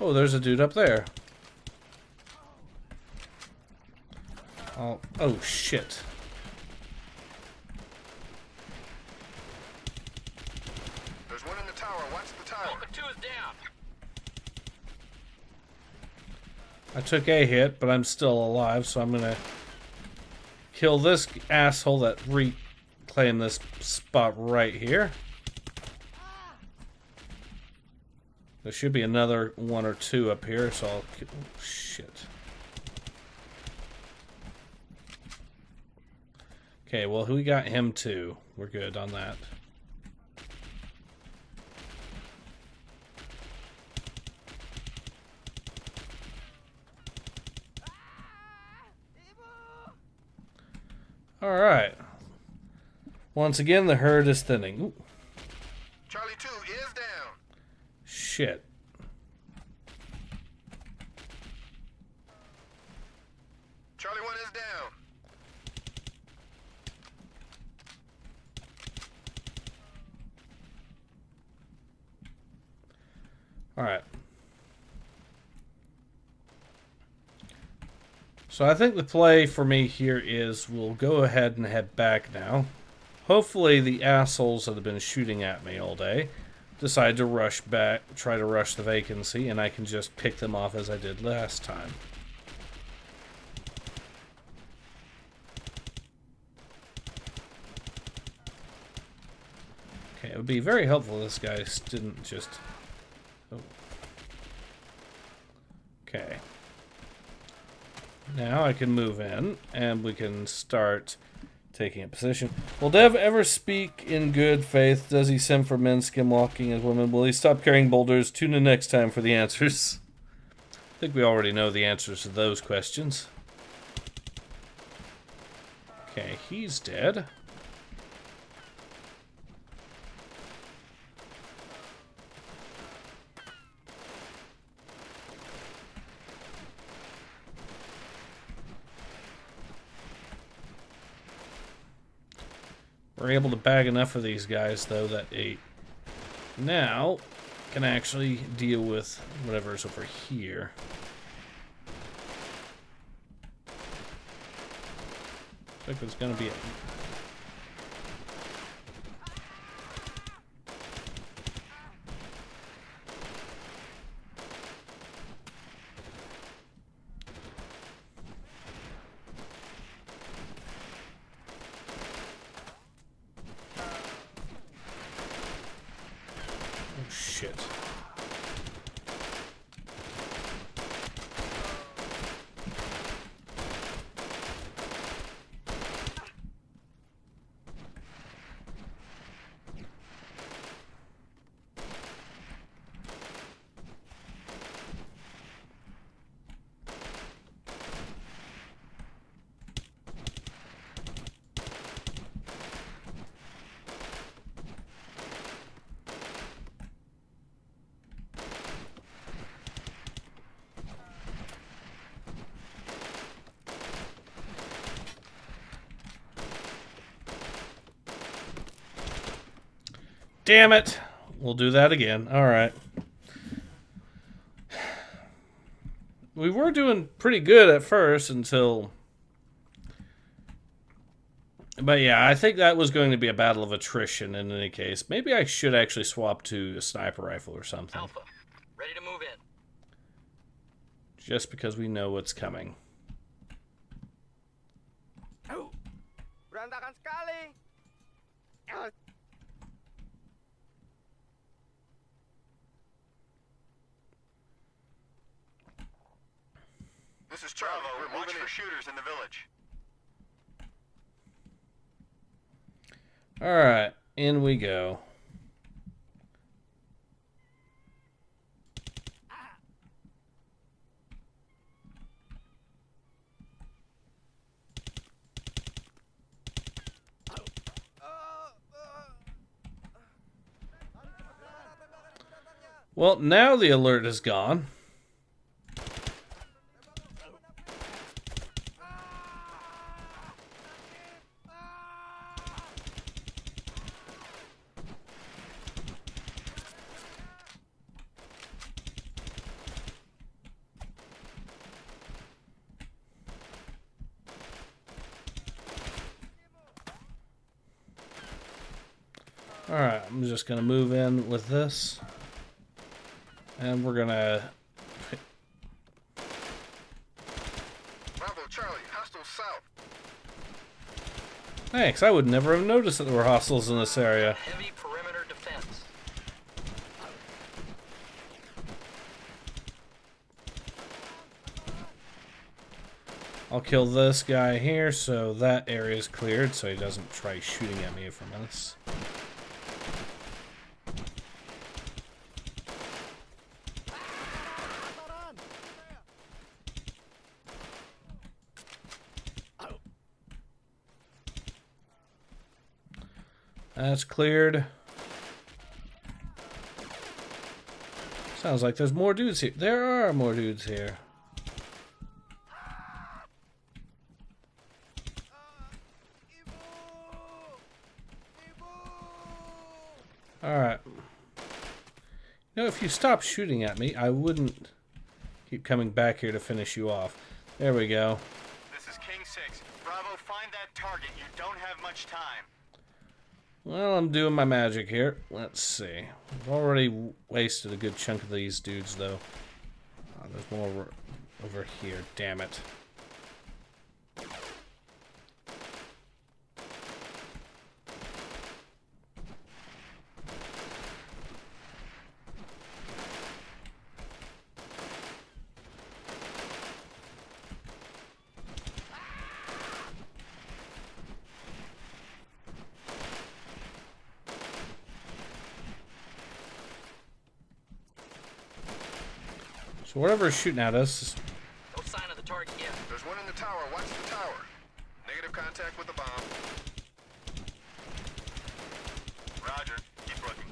Oh, there's a dude up there. Oh shit. There's one in the tower. Watch the tower. Smokin 2 is down. I took a hit, but I'm still alive, so I'm gonna kill this asshole that reclaimed this spot right here. There should be another one or two up here, so I'll kill... Oh, shit. Okay, well, we got him too. We're good on that. Alright. Once again, the herd is thinning. Ooh. Charlie 2 is down. Shit. Charlie 1 is down. Alright. So I think the play for me here is we'll go ahead and head back now. Hopefully the assholes that have been shooting at me all day decide to rush back, try to rush the vacancy, and I can just pick them off as I did last time. Okay, it would be very helpful if this guy didn't just... Oh. Okay. Now I can move in, and we can start taking a position. Will Dev ever speak in good faith? Does he send for men skinwalking as women? Will he stop carrying boulders? Tune in next time for the answers. I think we already know the answers to those questions. Okay, he's dead. We're able to bag enough of these guys, though, that they now can actually deal with whatever's over here. Looks like there's gonna be a... Oh shit. Damn it! We'll do that again. Alright. We were doing pretty good at first until... But yeah, I think that was going to be a battle of attrition in any case. Maybe I should actually swap to a sniper rifle or something. Alpha, ready to move in. Just because we know what's coming. Berantakan sekali. This is Charlie. We're watch for shooters in the village. Alright, in we go. Well, now the alert is gone. Alright, I'm just going to move in with this. And we're going to... Bravo, Charlie. Hostiles south. Thanks, I would never have noticed that there were hostiles in this area. Heavy perimeter defense. I'll kill this guy here so that area is cleared so he doesn't try shooting at me from us. That's cleared. Sounds like there's more dudes here. There are more dudes here. Alright. You know, if you stop shooting at me, I wouldn't keep coming back here to finish you off. There we go. This is King 6. Bravo, find that target. You don't have much time. Well, I'm doing my magic here. Let's see. I've already wasted a good chunk of these dudes, though. Oh, there's more over here. Damn it. So whatever's shooting at us. No sign of the target yet. There's one in the tower. Watch the tower. Negative contact with the bomb. Roger. Keep looking.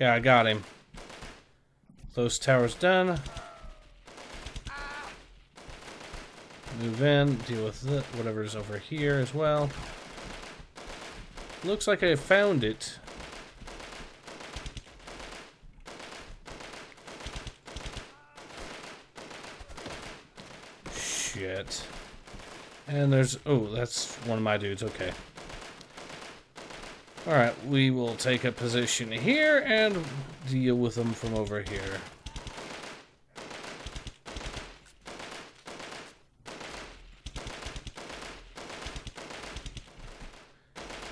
Okay, I got him. Those towers done. Move in, deal with whatever's over here as well. Looks like I found it. Shit. And there's... Oh, that's one of my dudes. Okay. Alright, we will take a position here and deal with them from over here.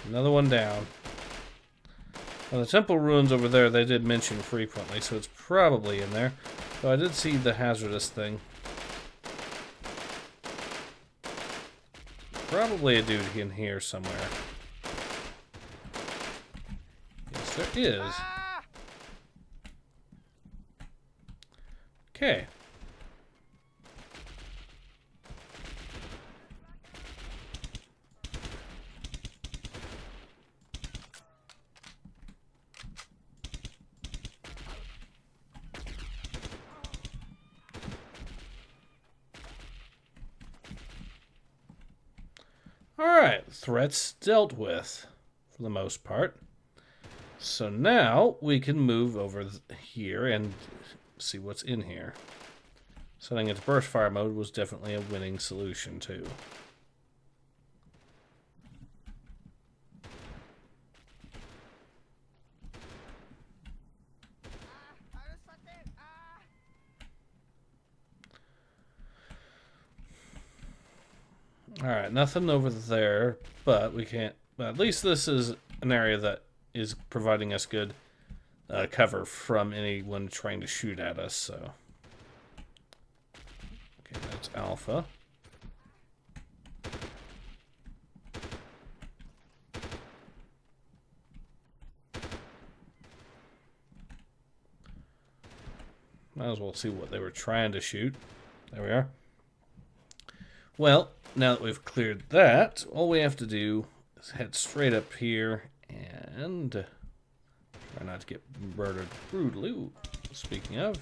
Another one down. Well, the temple ruins over there, they did mention frequently, so it's probably in there. So I did see the hazardous thing. Probably a dude in here somewhere. Yes, there is. Okay. Alright, threats dealt with, for the most part. So now we can move over here and see what's in here. Setting it to burst fire mode was definitely a winning solution too. Alright, nothing over there, but we can't... But at least this is an area that is providing us good cover from anyone trying to shoot at us, so... Okay, that's Alpha. Might as well see what they were trying to shoot. There we are. Well, now that we've cleared that, all we have to do is head straight up here and try not to get murdered brutally. Ooh, speaking of.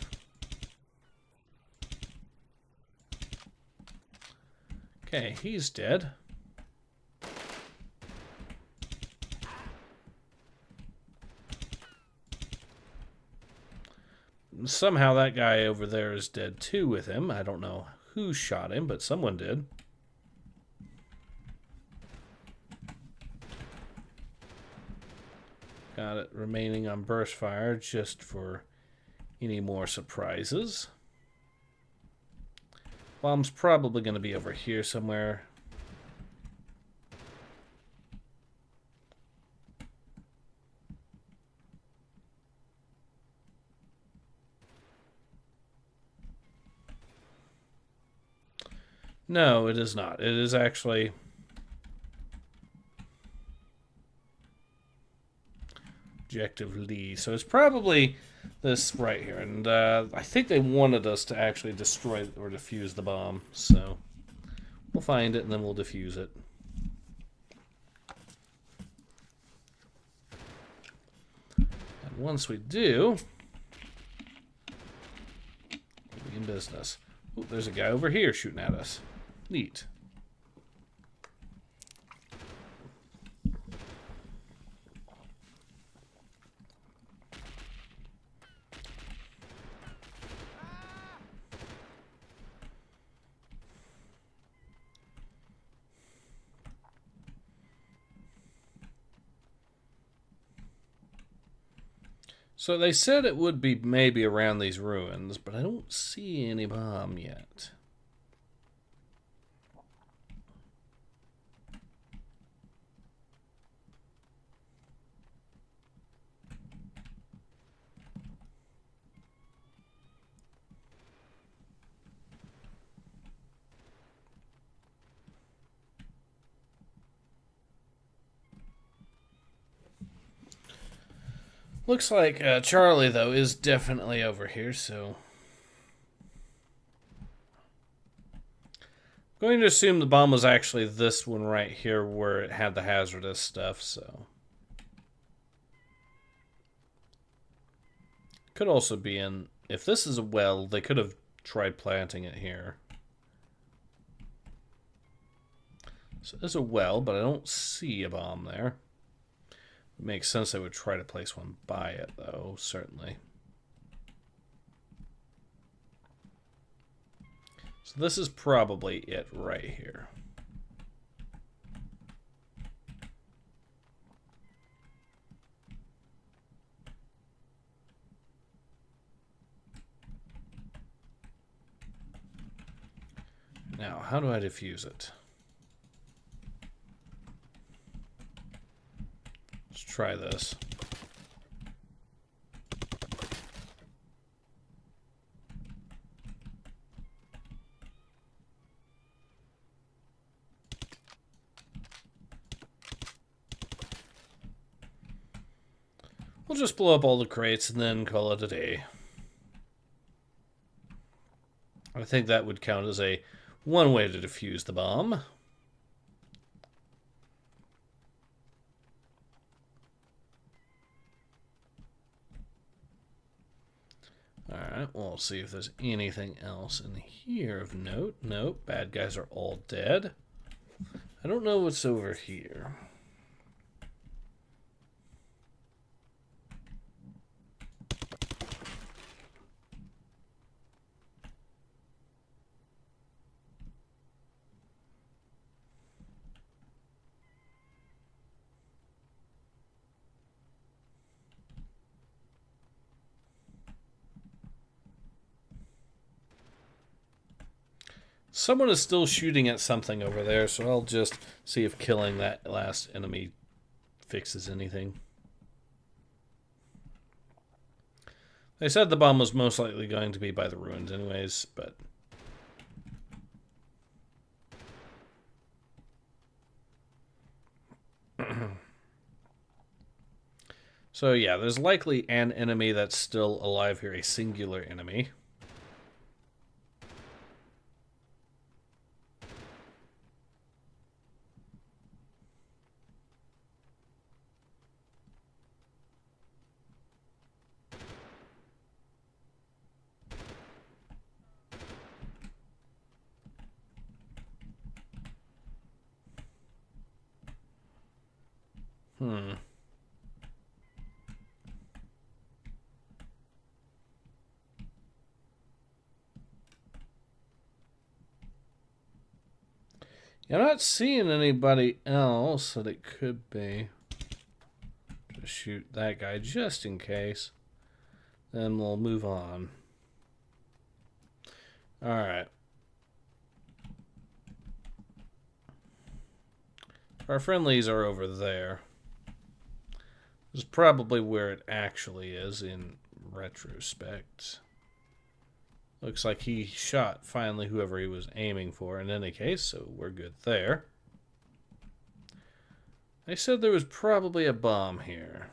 Okay, he's dead. Somehow that guy over there is dead too with him. I don't know who shot him, but someone did. Got it remaining on burst fire just for any more surprises. Bomb's probably going to be over here somewhere. No, it is not. It is actually... Objective Lee. So it's probably this right here. And I think they wanted us to actually destroy or defuse the bomb. So we'll find it and then we'll defuse it. And once we do, we'll be in business. Ooh, there's a guy over here shooting at us. Neat. So they said it would be maybe around these ruins, but I don't see any bomb yet. Looks like Charlie, though, is definitely over here, so... I'm going to assume the bomb was actually this one right here where it had the hazardous stuff, so... Could also be in... If this is a well, they could have tried planting it here. So there's a well, but I don't see a bomb there. It makes sense they would try to place one by it, though, certainly. So this is probably it right here. Now, how do I defuse it? Let's try this. We'll just blow up all the crates and then call it a day. I think that would count as a one way to defuse the bomb. Alright, we'll see if there's anything else in here of note. Nope, bad guys are all dead. I don't know what's over here. Someone is still shooting at something over there, so I'll just see if killing that last enemy fixes anything. They said the bomb was most likely going to be by the ruins anyways, but... So yeah, there's likely an enemy that's still alive here, a singular enemy. I'm not seeing anybody else that it could be. Just shoot that guy just in case. Then we'll move on. Alright. Our friendlies are over there. This is probably where it actually is in retrospect. Looks like he shot, finally, whoever he was aiming for in any case, so we're good there. They said there was probably a bomb here.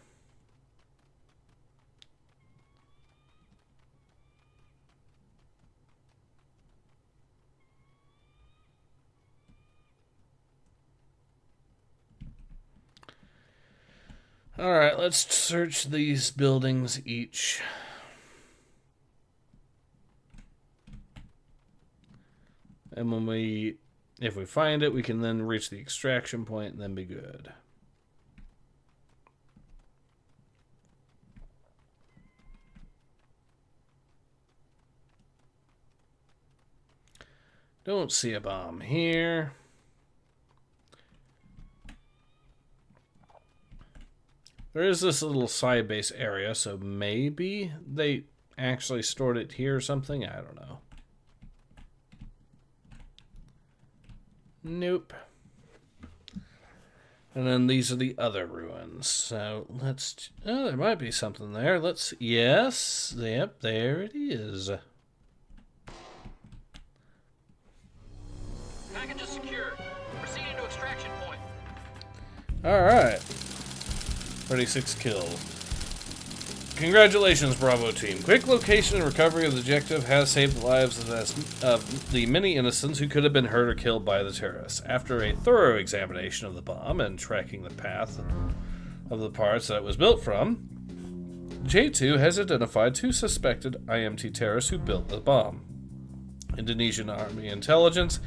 Alright, let's search these buildings each. And if we find it, we can then reach the extraction point and then be good. Don't see a bomb here. There is this little side base area, so maybe they actually stored it here or something. I don't know. Nope. And then these are the other ruins. So let's... Oh, there might be something there. Let's... Yes. Yep, there it is. Package is secured. Proceeding to extraction point. Alright. 36 kills. Congratulations, Bravo team. Quick location and recovery of the objective has saved the lives of the many innocents who could have been hurt or killed by the terrorists. After a thorough examination of the bomb and tracking the path of the parts that it was built from, J2 has identified 2 suspected IMT terrorists who built the bomb. Indonesian Army Intelligence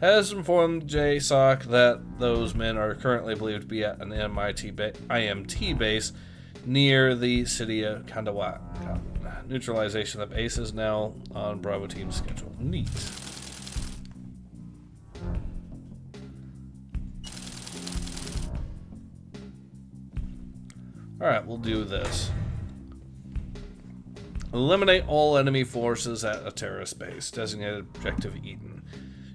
has informed JSOC that those men are currently believed to be at an IMT base near the city of Kandawa. Neutralization of the base is now on Bravo Team's schedule. Neat. Alright, we'll do this. Eliminate all enemy forces at a terrorist base. Designated Objective Eden.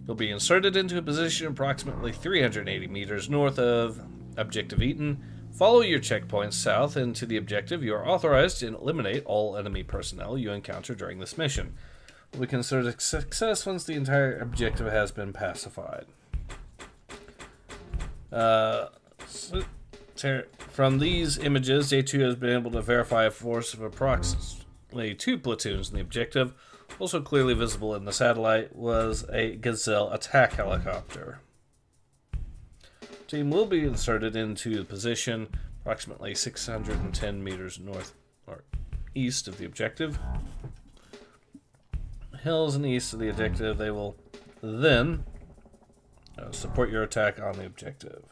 You'll be inserted into a position approximately 380 meters north of Objective Eden. Follow your checkpoints south into the objective. You are authorized to eliminate all enemy personnel you encounter during this mission. Will be considered a success once the entire objective has been pacified. From these images, J2 has been able to verify a force of approximately 2 platoons in the objective. Also clearly visible in the satellite was a Gazelle attack helicopter. Team will be inserted into the position approximately 610 meters north or east of the objective. Hills and east of the objective. They will then support your attack on the objective.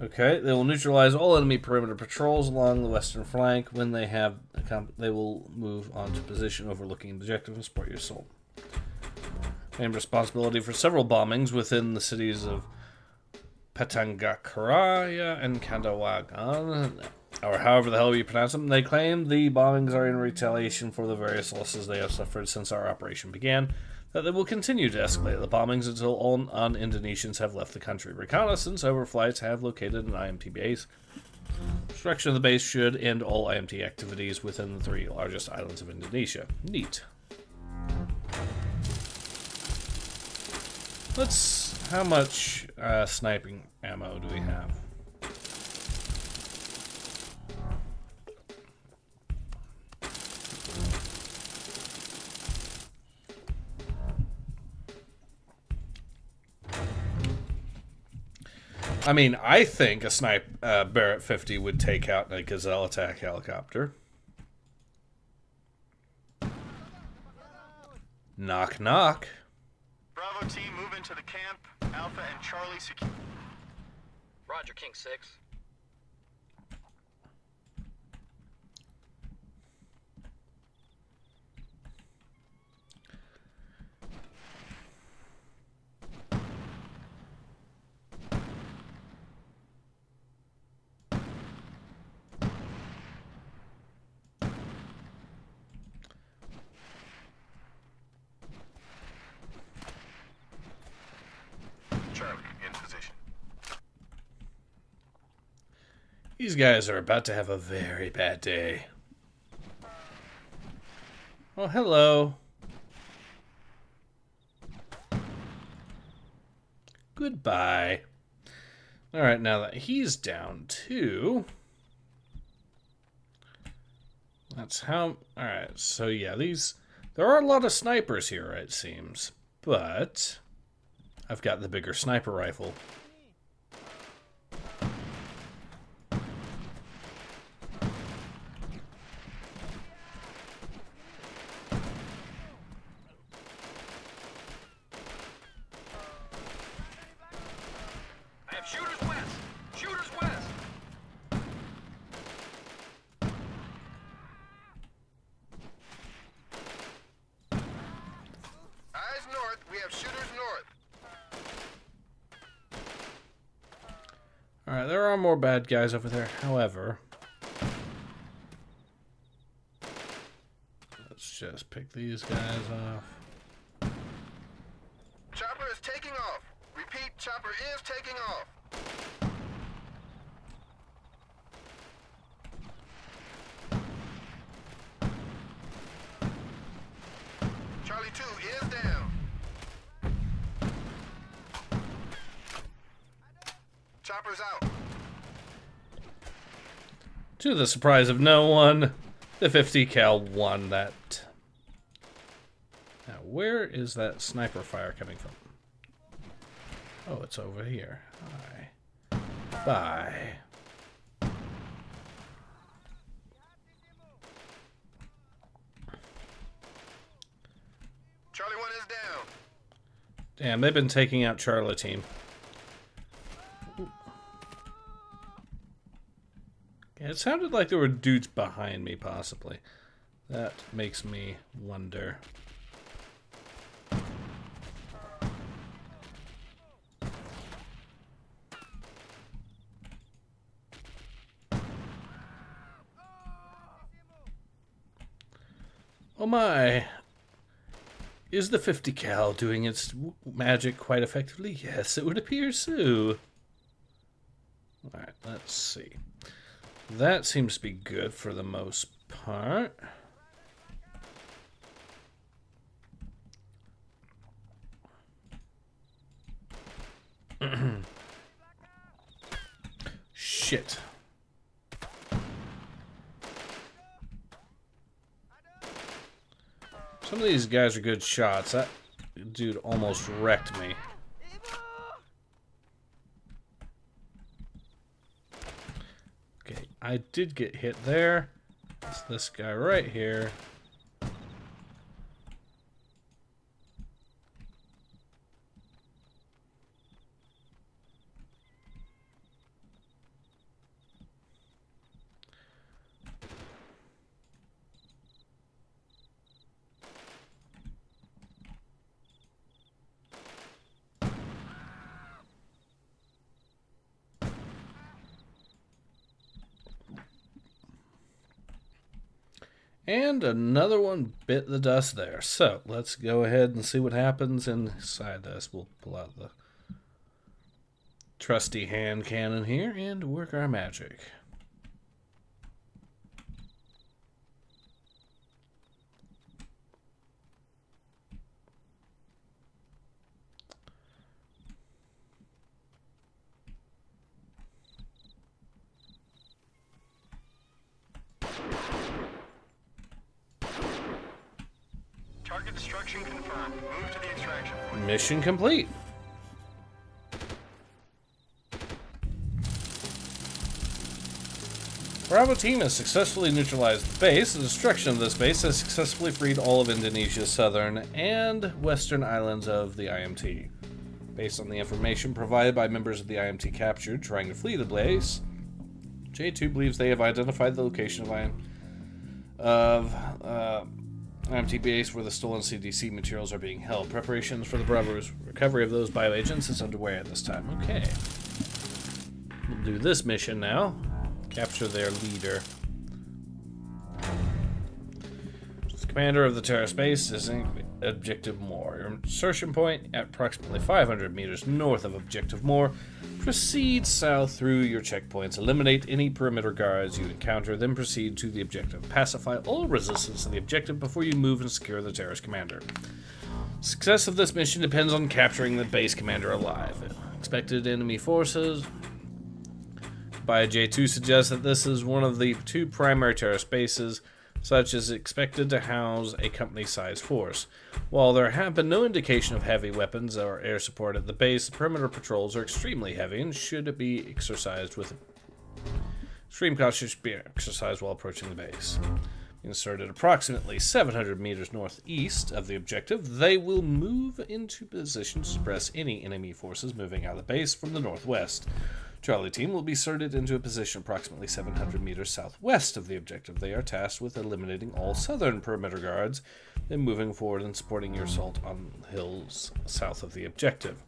Okay, they will neutralize all enemy perimeter patrols along the western flank. When they have, they will move on to position overlooking the objective and support your assault. Claim responsibility for several bombings within the cities of Patangakaraya and Kandawagan, or however the hell you pronounce them. They claim the bombings are in retaliation for the various losses they have suffered since our operation began, that they will continue to escalate the bombings until all non-Indonesians have left the country. Reconnaissance overflights have located an IMT base. Destruction of the base should end all IMT activities within the 3 largest islands of Indonesia. Neat. How much sniping ammo do we have? I mean, I think a Barrett 50 would take out a Gazelle attack helicopter. Knock, knock. Bravo team, move into the camp. Alpha and Charlie secure. Roger, King 6. Charlie, in position. These guys are about to have a very bad day. Oh, hello. Goodbye. Alright, now that he's down too. That's how... Alright, so yeah, there are a lot of snipers here, it seems. But I've got the bigger sniper rifle. I have shooters west! Shooters west! Eyes north, we have shooters north. Alright, there are more bad guys over there. However, let's just pick these guys off. Chopper is taking off. Repeat, chopper is taking off. Charlie 2 is down. Chopper's out. To the surprise of no one, the 50 cal won that. Now, where is that sniper fire coming from? Oh, it's over here. Hi. Bye. Damn, they've been taking out Charlie team. Yeah, it sounded like there were dudes behind me, possibly. That makes me wonder. Oh my! Is the 50 cal doing its magic quite effectively? Yes, it would appear so. Alright, let's see. That seems to be good for the most part. Shit. Some of these guys are good shots. That dude almost wrecked me. Okay, I did get hit there. It's this guy right here. And another one bit the dust there. So let's go ahead and see what happens inside this. We'll pull out the trusty hand cannon here and work our magic. Target destruction confirmed. Move to the extraction point. Mission complete. Bravo team has successfully neutralized the base. The destruction of this base has successfully freed all of Indonesia's southern and western islands of the IMT. Based on the information provided by members of the IMT captured trying to flee the base, J2 believes they have identified the location of IMT base where the stolen CDC materials are being held. Preparations for the Bravo's recovery of those bioagents is underway at this time. Okay. We'll do this mission now. Capture their leader. The commander of the terrorist base is in Objective Moore. Your insertion point at approximately 500 meters north of Objective Moore. Proceed south through your checkpoints. Eliminate any perimeter guards you encounter, then proceed to the objective. Pacify all resistance to the objective before you move and secure the terrorist commander. Success of this mission depends on capturing the base commander alive. Expected enemy forces by J2 suggests that this is one of the two primary terrorist bases, such as expected to house a company-sized force. While there have been no indication of heavy weapons or air support at the base, the perimeter patrols are extremely heavy and should be exercised with extreme caution. Should be exercised while approaching the base. Inserted approximately 700 meters northeast of the objective, they will move into position to suppress any enemy forces moving out of the base from the northwest. Charlie team will be inserted into a position approximately 700 meters southwest of the objective. They are tasked with eliminating all southern perimeter guards, then moving forward and supporting your assault on hills south of the objective.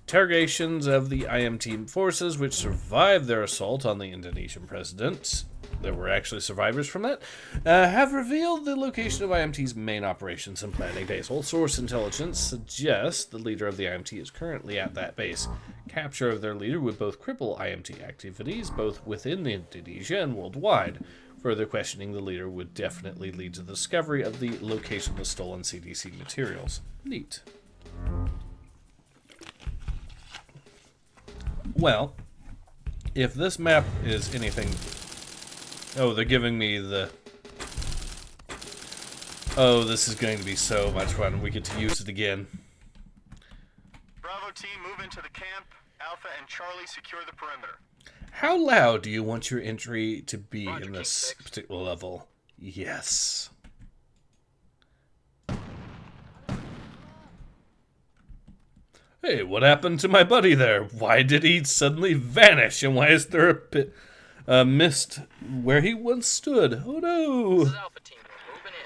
Interrogations of the IMT forces which survived their assault on the Indonesian president, there were actually survivors from that, have revealed the location of IMT's main operations and planning base. All source intelligence suggests the leader of the IMT is currently at that base. Capture of their leader would both cripple IMT activities, both within Indonesia and worldwide. Further questioning the leader would definitely lead to the discovery of the location of the stolen CDC materials. Neat. Well, if this map is anything... Oh, they're giving me the... Oh, this is going to be so much fun. We get to use it again. Bravo team, move into the camp. Alpha and Charlie secure the perimeter. How loud do you want your entry to be Roger, in this particular level? Yes. Hey, what happened to my buddy there? Why did he suddenly vanish? And why is there a mist where he once stood? Oh no! This is Alpha Team. We're moving in.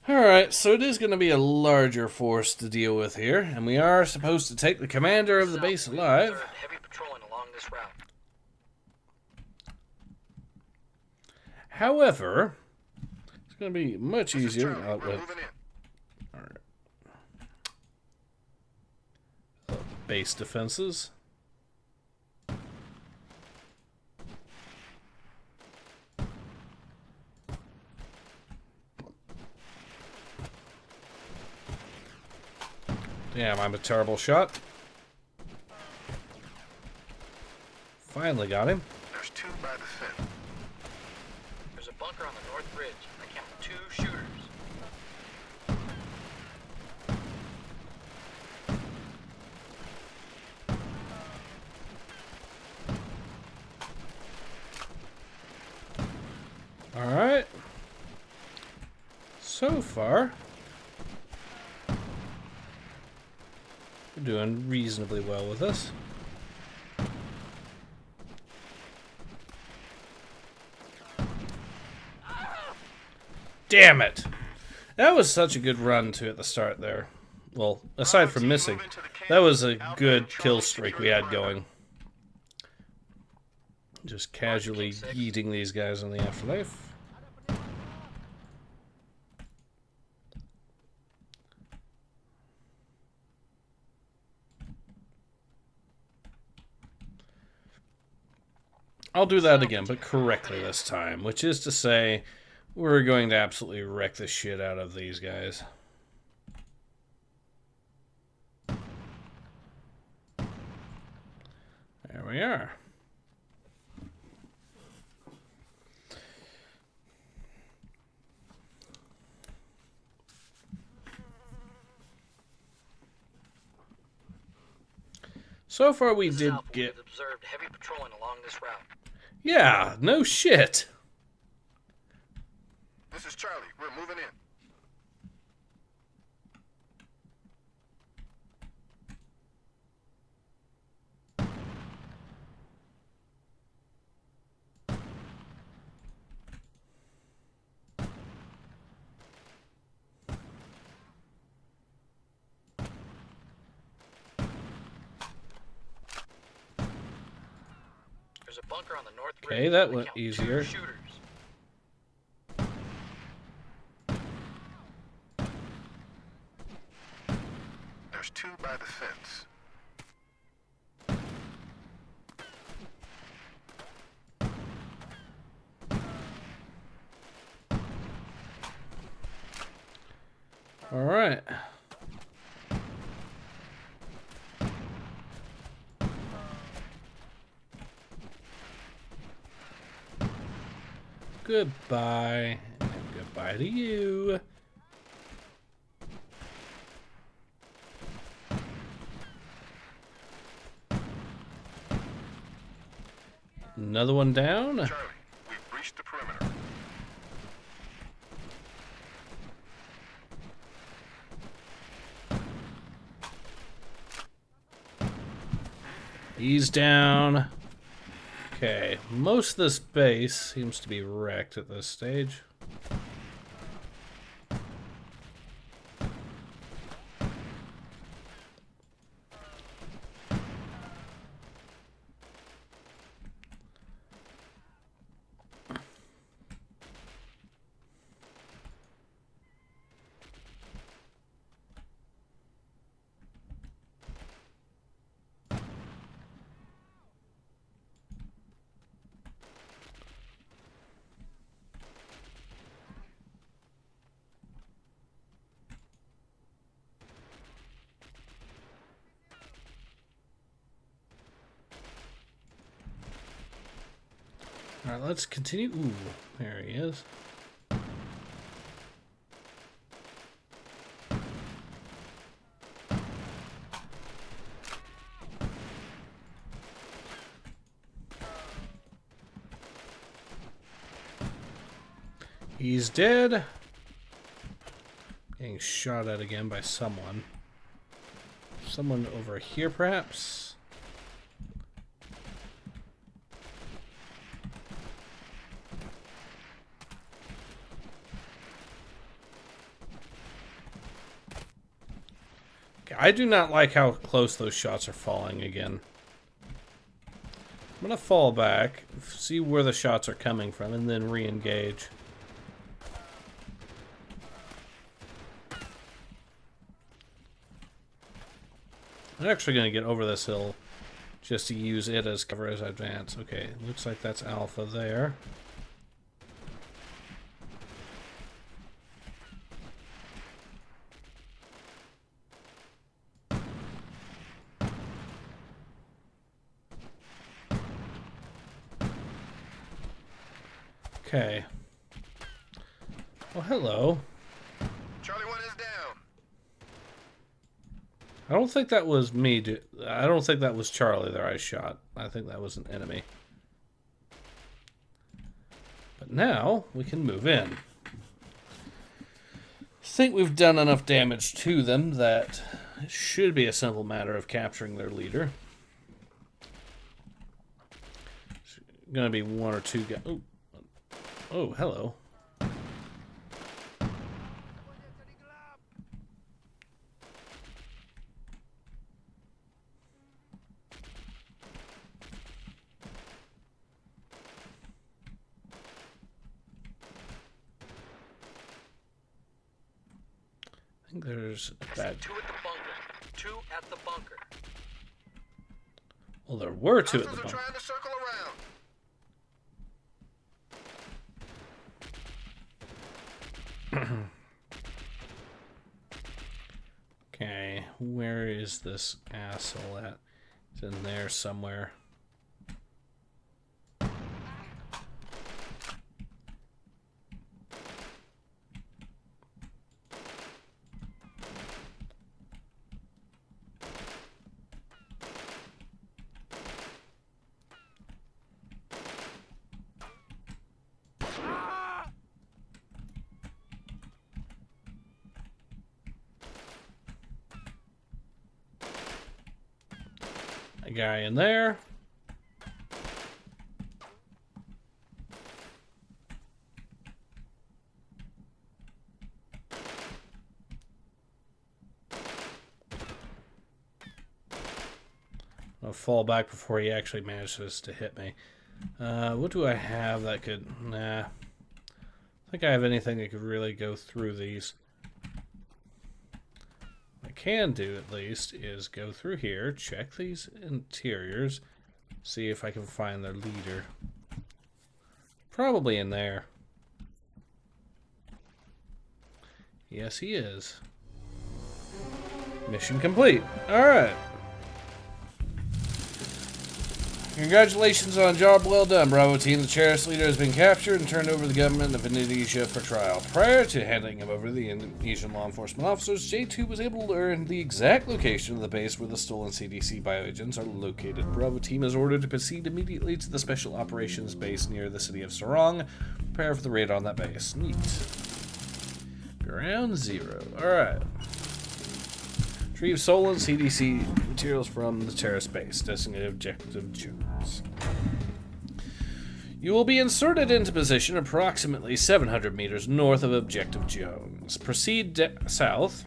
Alright, so it is going to be a larger force to deal with here, and we are supposed to take the commander of the base alive. Heavy patrolling along this route. However, it's going to be much easier Charlie, out we're with moving in. base defenses. Damn, I'm a terrible shot. Finally got him. There's 2 by the fence. There's a bunker on the north bridge. I count 2 shooters. Alright. So far, we're doing reasonably well with this. Damn it! That was such a good run too at the start there. Well, aside from missing, that was a good kill streak we had going. Just casually yeeting these guys in the afterlife. I'll do that again, but correctly this time, which is to say, we're going to absolutely wreck the shit out of these guys. There we are. So far we did get... We've observed heavy patrolling along this route. Yeah, no shit. This is Charlie. We're moving in. There's a bunker on the north bridge. Okay, that I went count easier. 2 shooters. There's 2 by the fence. All right. Goodbye, and goodbye to you. Another one down. Charlie, we've breached the perimeter. He's down. Okay, most of this base seems to be wrecked at this stage. Alright, let's continue. Ooh, there he is. he's dead. Getting shot at again by someone. Someone over here, perhaps? Okay, I do not like how close those shots are falling again. I'm going to fall back, see where the shots are coming from, and then re-engage. I'm actually going to get over this hill just to use it as cover as I advance. Okay, looks like that's Alpha there. Okay. Oh, hello. Charlie 1 is down. I don't think that was me. I don't think that was Charlie there I shot. I think that was an enemy. But now we can move in. I think we've done enough damage to them that it should be a simple matter of capturing their leader. It's gonna be one or two guys. Oh, hello. I think there's a bad... Two at the bunker. Two at the bunker. Well, there were two at the Hostiles are bunker. trying to circle around. Okay, where is this asshole at? It's in there somewhere. A guy in there. I'll fall back before he actually manages to hit me. What do I have that could... Nah. I don't think I have anything that could really go through these. What I can do, at least, is go through here, check these interiors, see if I can find their leader. Probably in there. Yes, he is. Mission complete. Alright. Congratulations on a job well done, Bravo team. The terrorist leader has been captured and turned over to the government of Indonesia for trial. Prior to handing him over to the Indonesian law enforcement officers, J2 was able to learn the exact location of the base where the stolen CDC bioagents are located. Bravo team is ordered to proceed immediately to the special operations base near the city of Sarong. Prepare for the raid on that base. Neat. Ground zero. Alright. Retrieve stolen CDC materials from the terrorist base. Designated objective Jones. You will be inserted into position approximately 700 meters north of Objective Jones. Proceed south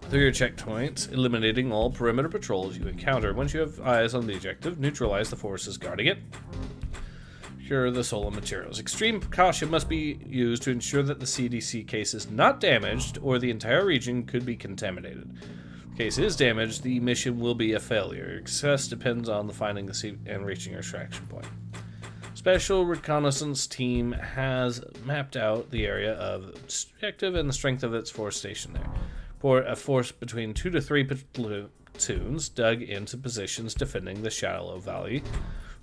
through your checkpoints, eliminating all perimeter patrols you encounter. Once you have eyes on the objective, neutralize the forces guarding it. Secure the stolen materials. Extreme caution must be used to ensure that the CDC case is not damaged or the entire region could be contaminated. Case is damaged, the mission will be a failure. Success depends on the finding the sea and reaching your extraction point. Special reconnaissance team has mapped out the area of objective and the strength of its force station there. For a force between 2 to 3 platoons dug into positions defending the Shadowryuu Valley,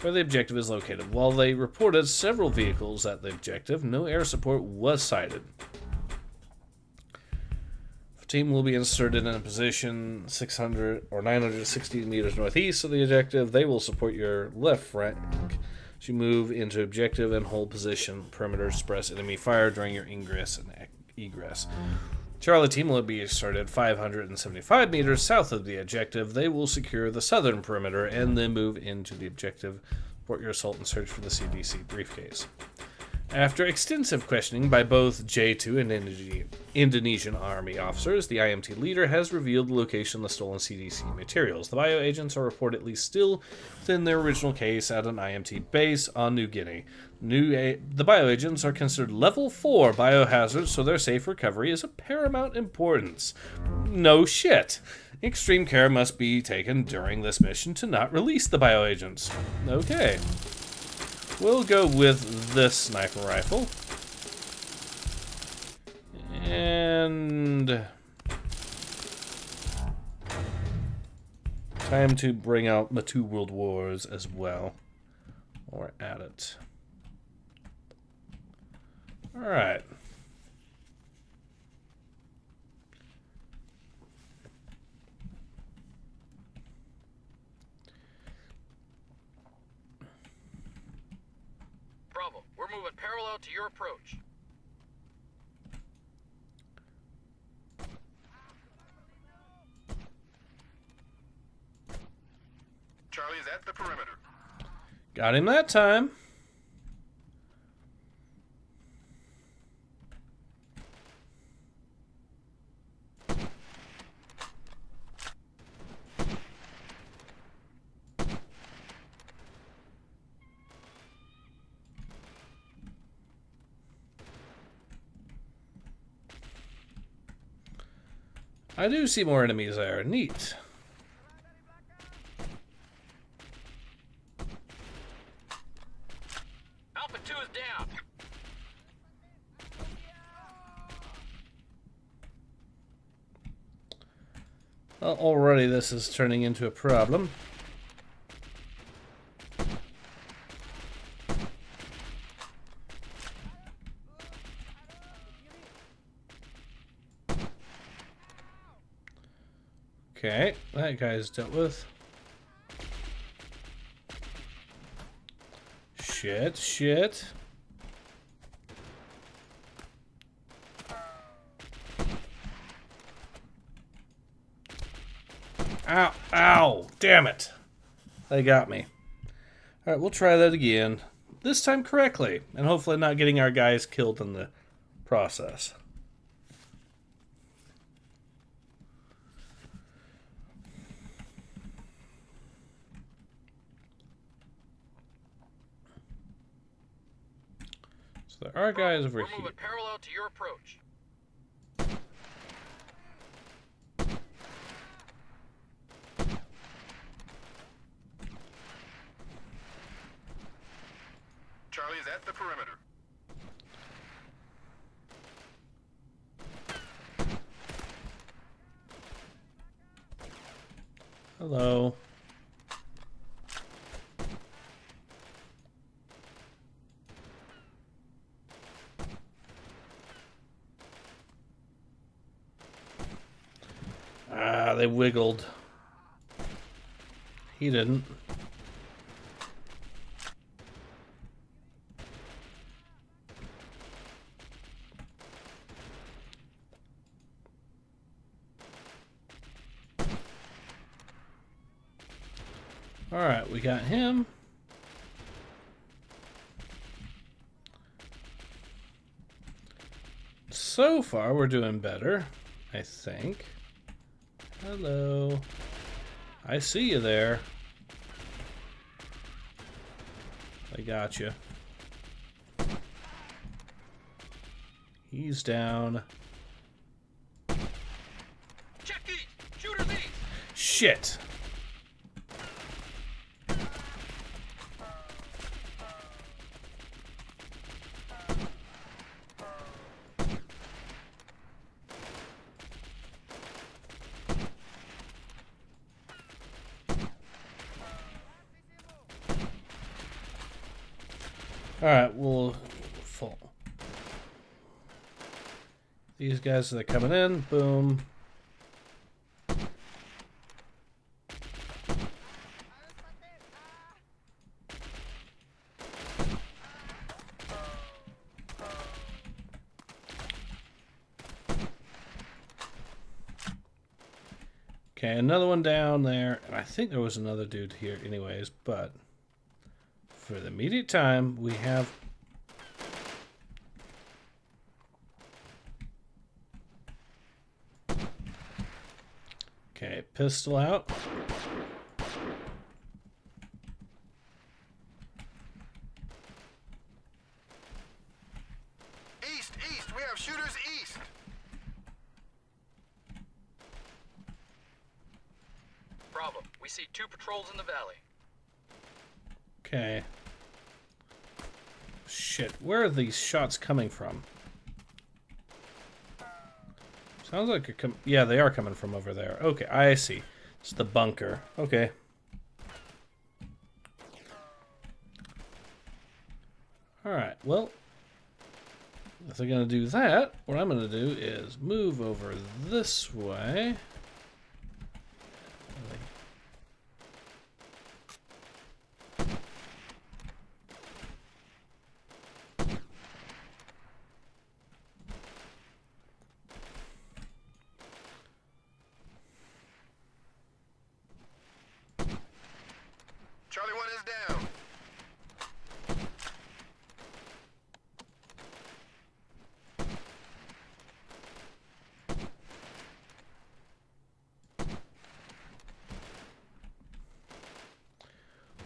where the objective is located. While they reported several vehicles at the objective, no air support was sighted. Team will be inserted in a position 600 or 960 meters northeast of the objective. They will support your left flank As you move into objective and hold position, perimeter suppress enemy fire during your ingress and egress. Charlie team will be started 575 meters south of the objective. They will secure the southern perimeter and then move into the objective, report your assault and search for the CDC briefcase. After extensive questioning by both J2 and Indonesian Army officers, the IMT leader has revealed the location of the stolen CDC materials. The bioagents are reportedly still within their original case at an IMT base on New Guinea. The bioagents are considered level 4 biohazards, so their safe recovery is of paramount importance. No shit. Extreme care must be taken during this mission to not release the bioagents. Okay. We'll go with this sniper rifle. And time to bring out my 2 World Wars as well. Or at it. Alright. Bravo, we're moving parallel to your approach. Charlie is at the perimeter. Got him that time. I do see more enemies there. Neat. Alpha 2 is down. Well, already this is turning into a problem. Okay, that guy's dealt with. Shit. Ow, damn it. They got me. Alright, we'll try that again. This time correctly, and hopefully not getting our guys killed in the process. So there are guys over here. We're moving parallel to your approach. Charlie is at the perimeter. Hello. They wiggled. He didn't. Alright, we got him. So far, we're doing better, I think. Hello. I see you there. I got you. He's down. Check these! Shooters east! Shit. Alright, we'll fall. These guys are coming in. Boom. Okay, another one down there. And I think there was another dude here anyways, but for the immediate time, we have... Okay, pistol out. East, east, we have shooters east. Bravo, we see 2 patrols in the valley. Okay. Shit, where are these shots coming from? Sounds like yeah, they are coming from over there. Okay, I see. It's the bunker. Okay. Alright, well, if they're going to do that, what I'm going to do is move over this way. Charlie 1 is down.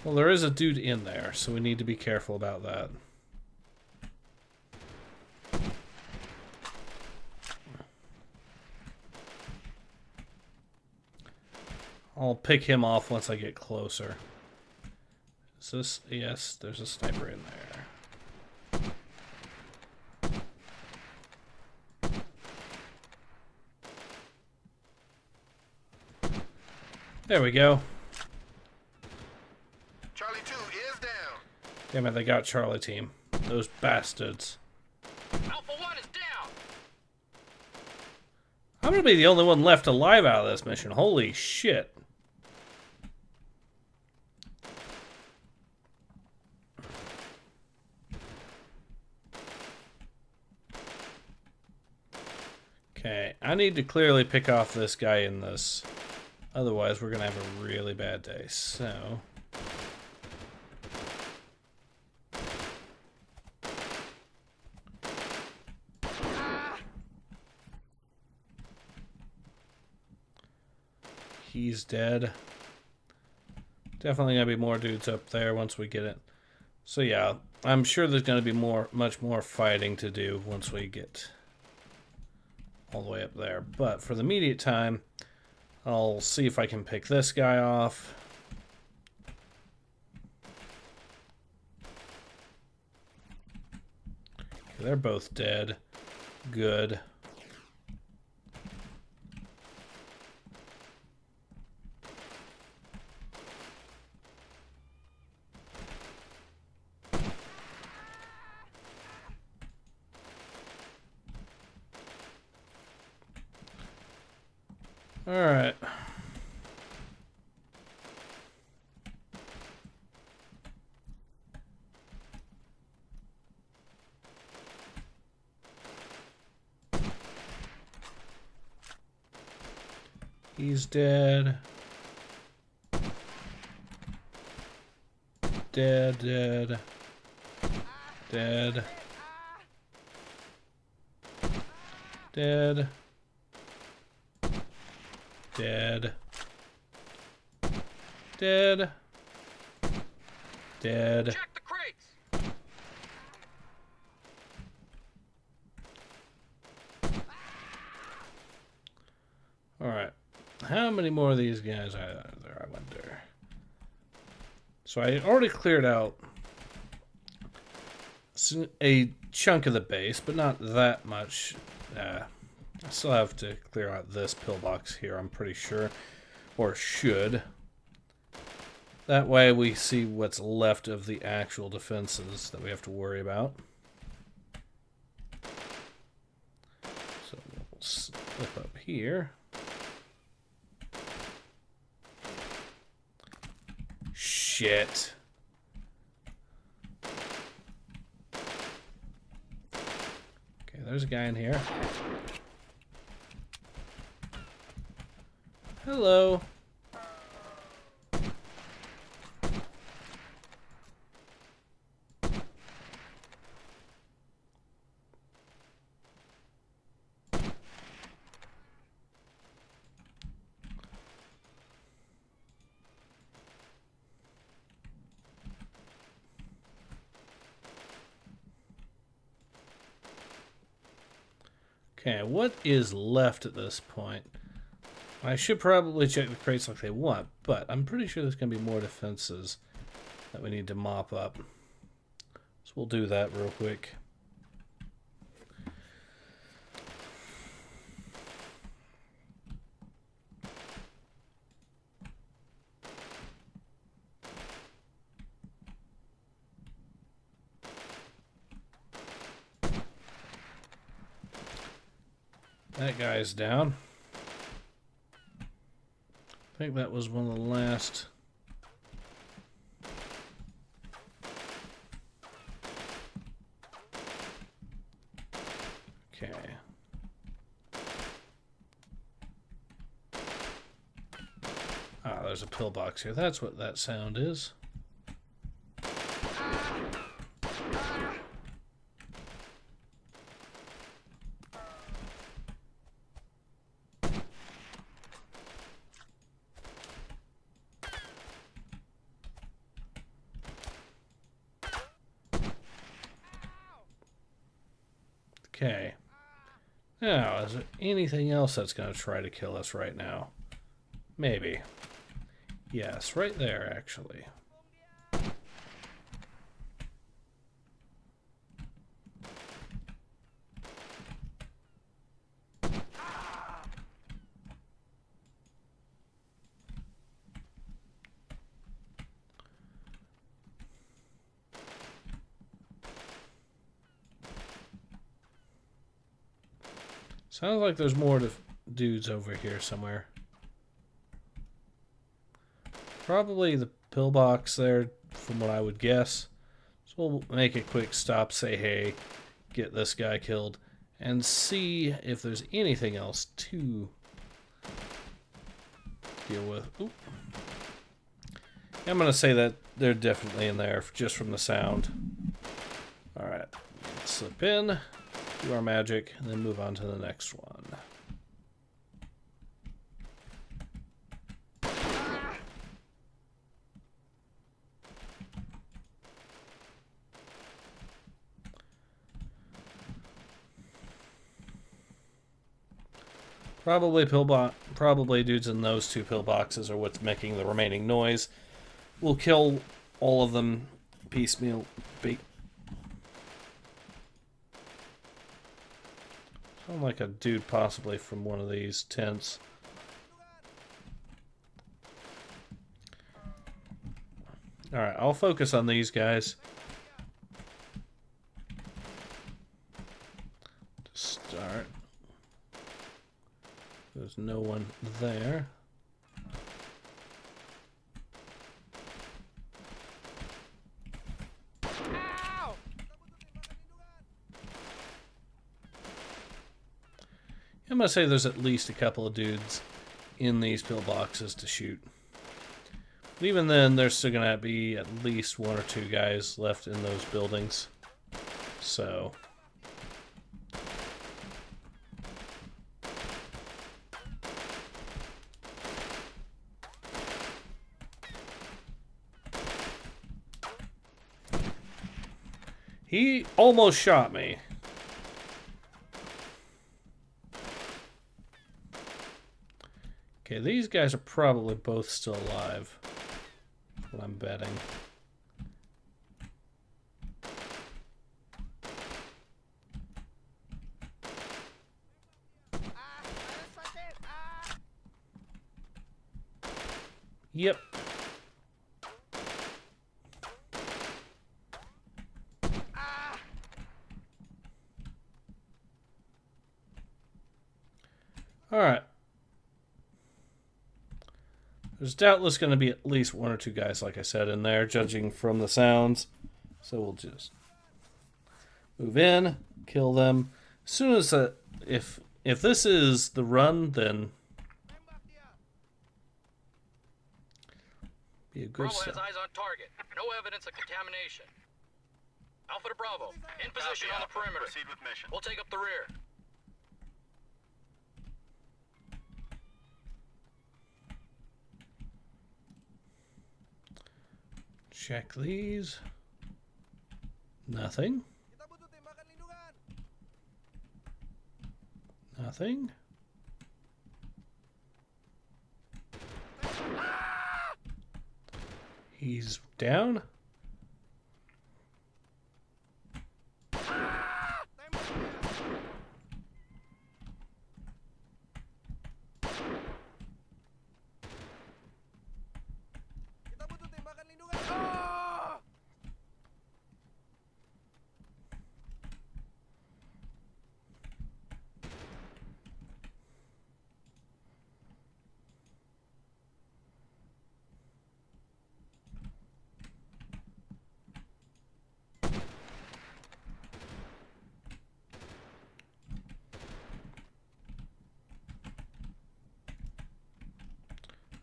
Well, there is a dude in there, so we need to be careful about that. I'll pick him off once I get closer. Is this... Yes, there's a sniper in there. There we go. Charlie 2 is down. Damn it, they got Charlie team. Those bastards. Alpha 1 is down! I'm gonna be the only one left alive out of this mission. Holy shit. Okay, I need to clearly pick off this guy in this. Otherwise, we're gonna have a really bad day. So... He's dead. Definitely gonna be more dudes up there once we get it. So yeah, I'm sure there's gonna be much more fighting to do once we get all the way up there. But for the immediate time, I'll see if I can pick this guy off. Okay, they're both dead. Good. All right. He's dead. Dead, dead. Dead. Dead. Dead. Dead. Dead. Check the crates! Alright. How many more of these guys are there, I wonder? So I already cleared out a chunk of the base, but not that much. I still have to clear out this pillbox here, I'm pretty sure. Or should. That way we see what's left of the actual defenses that we have to worry about. So we'll slip up here. Shit. Okay, there's a guy in here. Hello. Okay, what is left at this point? I should probably check the crates like they want, but I'm pretty sure there's going to be more defenses that we need to mop up. So we'll do that real quick. That guy's down. I think that was one of the last. Okay. Ah, there's a pillbox here. That's what that sound is. Okay. Now, is there anything else that's going to try to kill us right now? Maybe. Yes, right there, actually. Sounds like there's more dudes over here somewhere. Probably the pillbox there, from what I would guess. So we'll make a quick stop, say hey, get this guy killed, and see if there's anything else to deal with. Oop. I'm going to say that they're definitely in there, just from the sound. Alright, let's slip in. Do our magic, and then move on to the next one. Probably dudes in those two pillboxes are what's making the remaining noise. We'll kill all of them piecemeal. Sound like a dude possibly from one of these tents. Alright, I'll focus on these guys. To start. There's no one there. I'm going to say there's at least a couple of dudes in these pillboxes to shoot. But even then, there's still going to be at least one or two guys left in those buildings. So... he almost shot me. Okay, these guys are probably both still alive. That's what I'm betting. Yep. Alright. There's doubtless going to be at least one or two guys, like I said, in there, judging from the sounds. So we'll just move in, kill them. As soon as if this is the run, then Be a good Bravo has cell. eyes on target. No evidence of contamination. Alpha to Bravo. In position Copy, on the Alpha. perimeter. Proceed with mission. We'll take up the rear. Check these. Nothing. Nothing. He's down.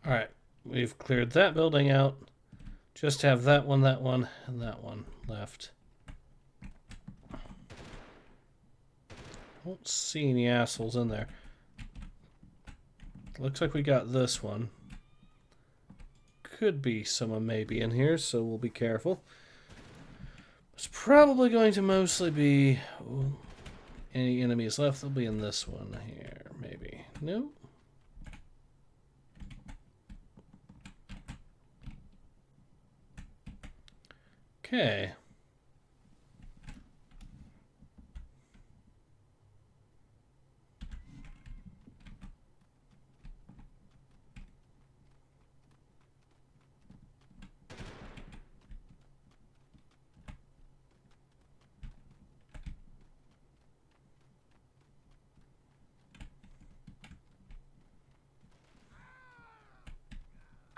All right, we've cleared that building out. Just have that one, and that one left. Don't see any assholes in there. Looks like we got this one. Could be someone maybe in here, so we'll be careful. It's probably going to mostly be any enemies left. They'll be in this one here, maybe. Nope. Okay.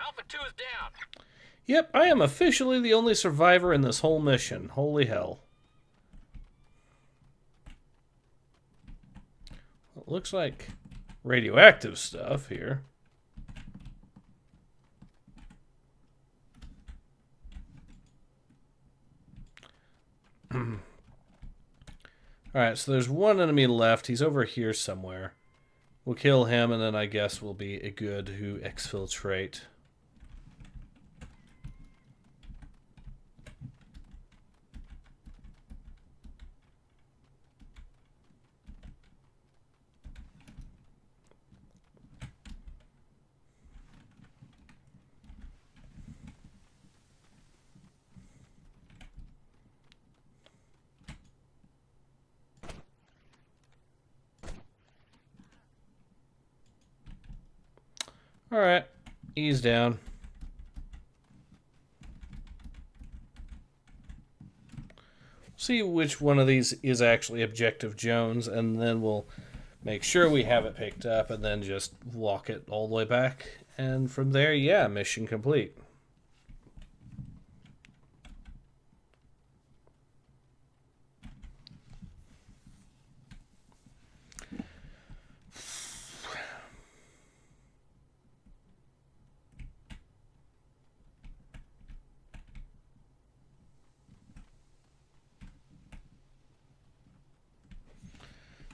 Alpha 2 is down. Yep, I am officially the only survivor in this whole mission. Holy hell. Well, it looks like radioactive stuff here. Alright, so there's one enemy left. He's over here somewhere. We'll kill him, and then I guess we'll be a good who exfiltrate. Alright, ease down. See which one of these is actually Objective Jones, and then we'll make sure we have it picked up, and then just walk it all the way back. And from there, yeah, mission complete.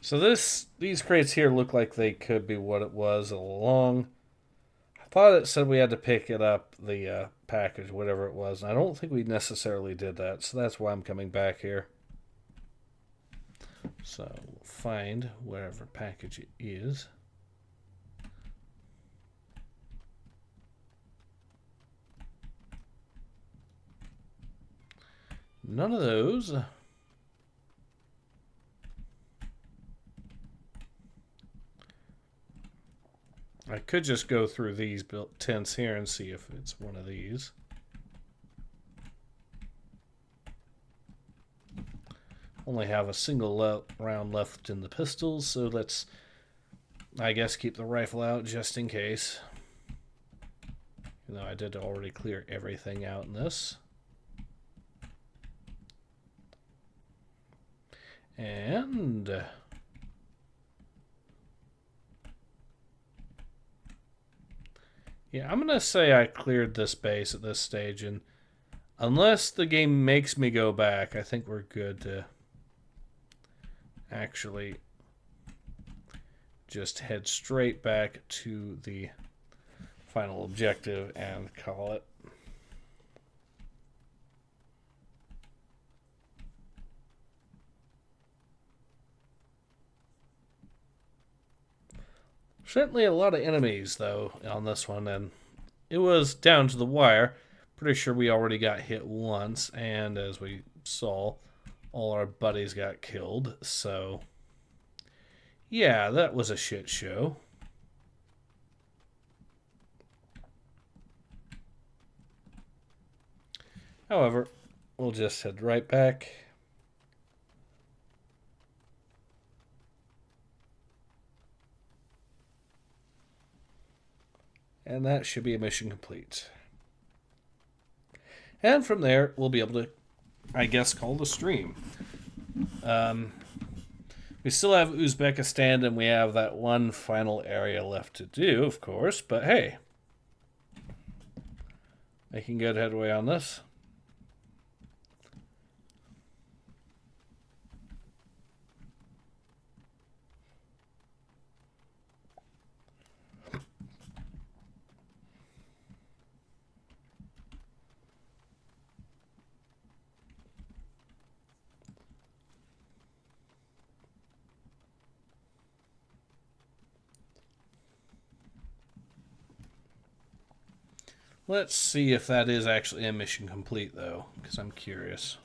So these crates here look like they could be what it was all along. I thought it said we had to pick it up, the package, whatever it was. And I don't think we necessarily did that, so that's why I'm coming back here. So we'll find whatever package it is. None of those. I could just go through these tents here and see if it's one of these. Only have a single round left in the pistols, so let's, I guess, keep the rifle out just in case. You know, I did already clear everything out in this. And Yeah, I'm gonna say I cleared this base at this stage, and unless the game makes me go back, I think we're good to actually just head straight back to the final objective and call it. Certainly a lot of enemies, though, on this one, and it was down to the wire. Pretty sure we already got hit once, and as we saw, all our buddies got killed, so yeah, that was a shit show. However, we'll just head right back. And that should be a mission complete. And from there, we'll be able to, I guess, call the stream. We still have Uzbekistan, and we have that one final area left to do, of course. But hey, making good headway on this. Let's see if that is actually a mission complete, though, because I'm curious.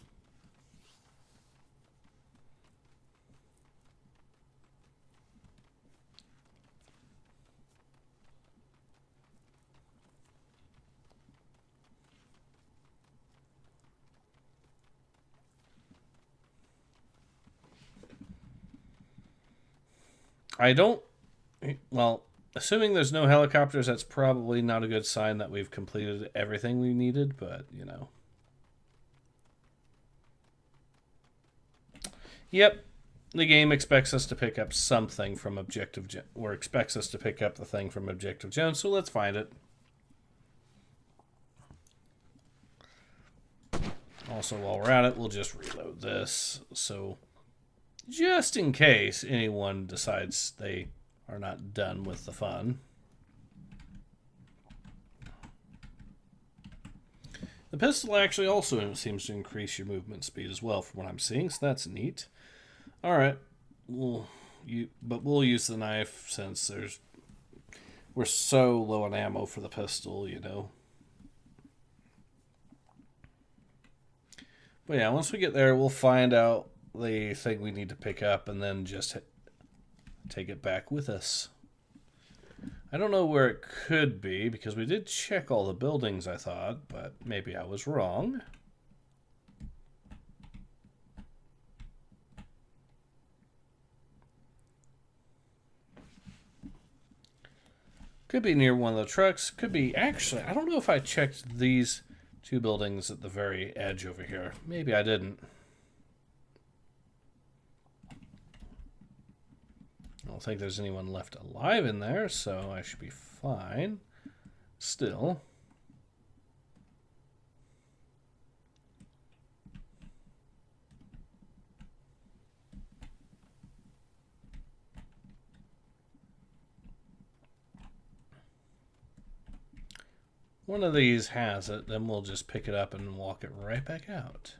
I don't... Well... Assuming there's no helicopters, that's probably not a good sign that we've completed everything we needed, but, you know. Yep, the game expects us to pick up something from Objective... or expects us to pick up the thing from Objective Jones, so let's find it. Also, while we're at it, we'll just reload this, so just in case anyone decides they... are not done with the fun. The pistol actually also seems to increase your movement speed as well, from what I'm seeing, so that's neat. All right, we'll use the knife since we're so low on ammo for the pistol, you know. But yeah, once we get there, we'll find out the thing we need to pick up, and then just take it back with us. I don't know where it could be, because we did check all the buildings, I thought, but maybe I was wrong. Could be near one of the trucks. Could be, actually, I don't know if I checked these two buildings at the very edge over here. Maybe I didn't. I don't think there's anyone left alive in there, so I should be fine. Still. One of these has it, then we'll just pick it up and walk it right back out.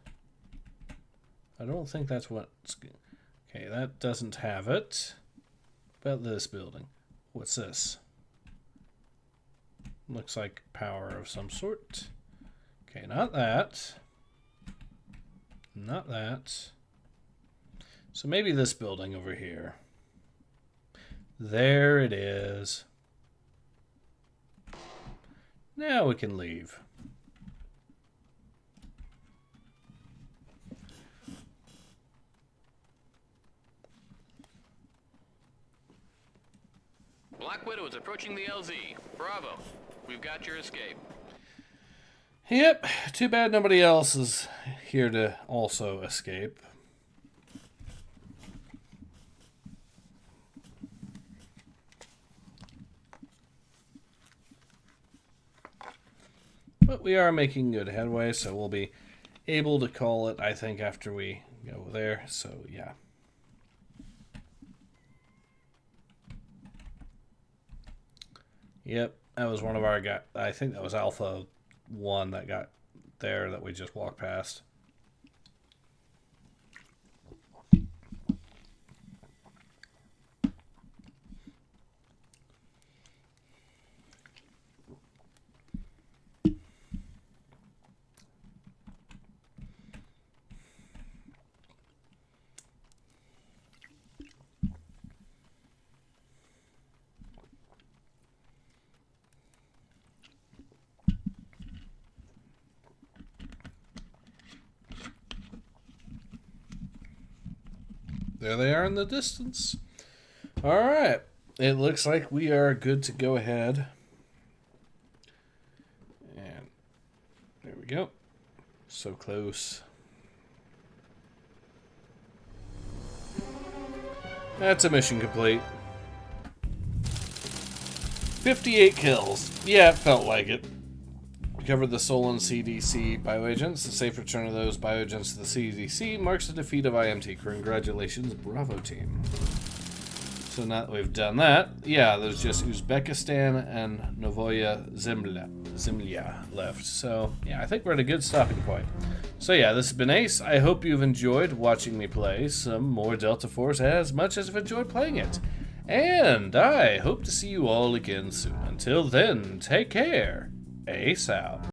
I don't think that's what's... Okay, that doesn't have it. About this building. What's this? Looks like power of some sort. Okay, not that. Not that. So maybe this building over here. There it is. Now we can leave. Black Widow is approaching the LZ. Bravo. We've got your escape. Yep. Too bad nobody else is here to also escape. But we are making good headway, so we'll be able to call it, I think, after we go there. So, yeah. Yep, that was one of our guys. I think that was Alpha 1 that got there that we just walked past. There they are in the distance. All right. It looks like we are good to go ahead. And there we go. So close. That's a mission complete. 58 kills. Yeah, it felt like it. We covered the Solon CDC bioagents. The safe return of those bioagents to the CDC marks the defeat of IMT. Congratulations, Bravo team. So now that we've done that, yeah, there's just Uzbekistan and Novoya Zemlya left. So, yeah, I think we're at a good stopping point. So, yeah, this has been Ace. I hope you've enjoyed watching me play some more Delta Force as much as I've enjoyed playing it. And I hope to see you all again soon. Until then, take care. Ace out.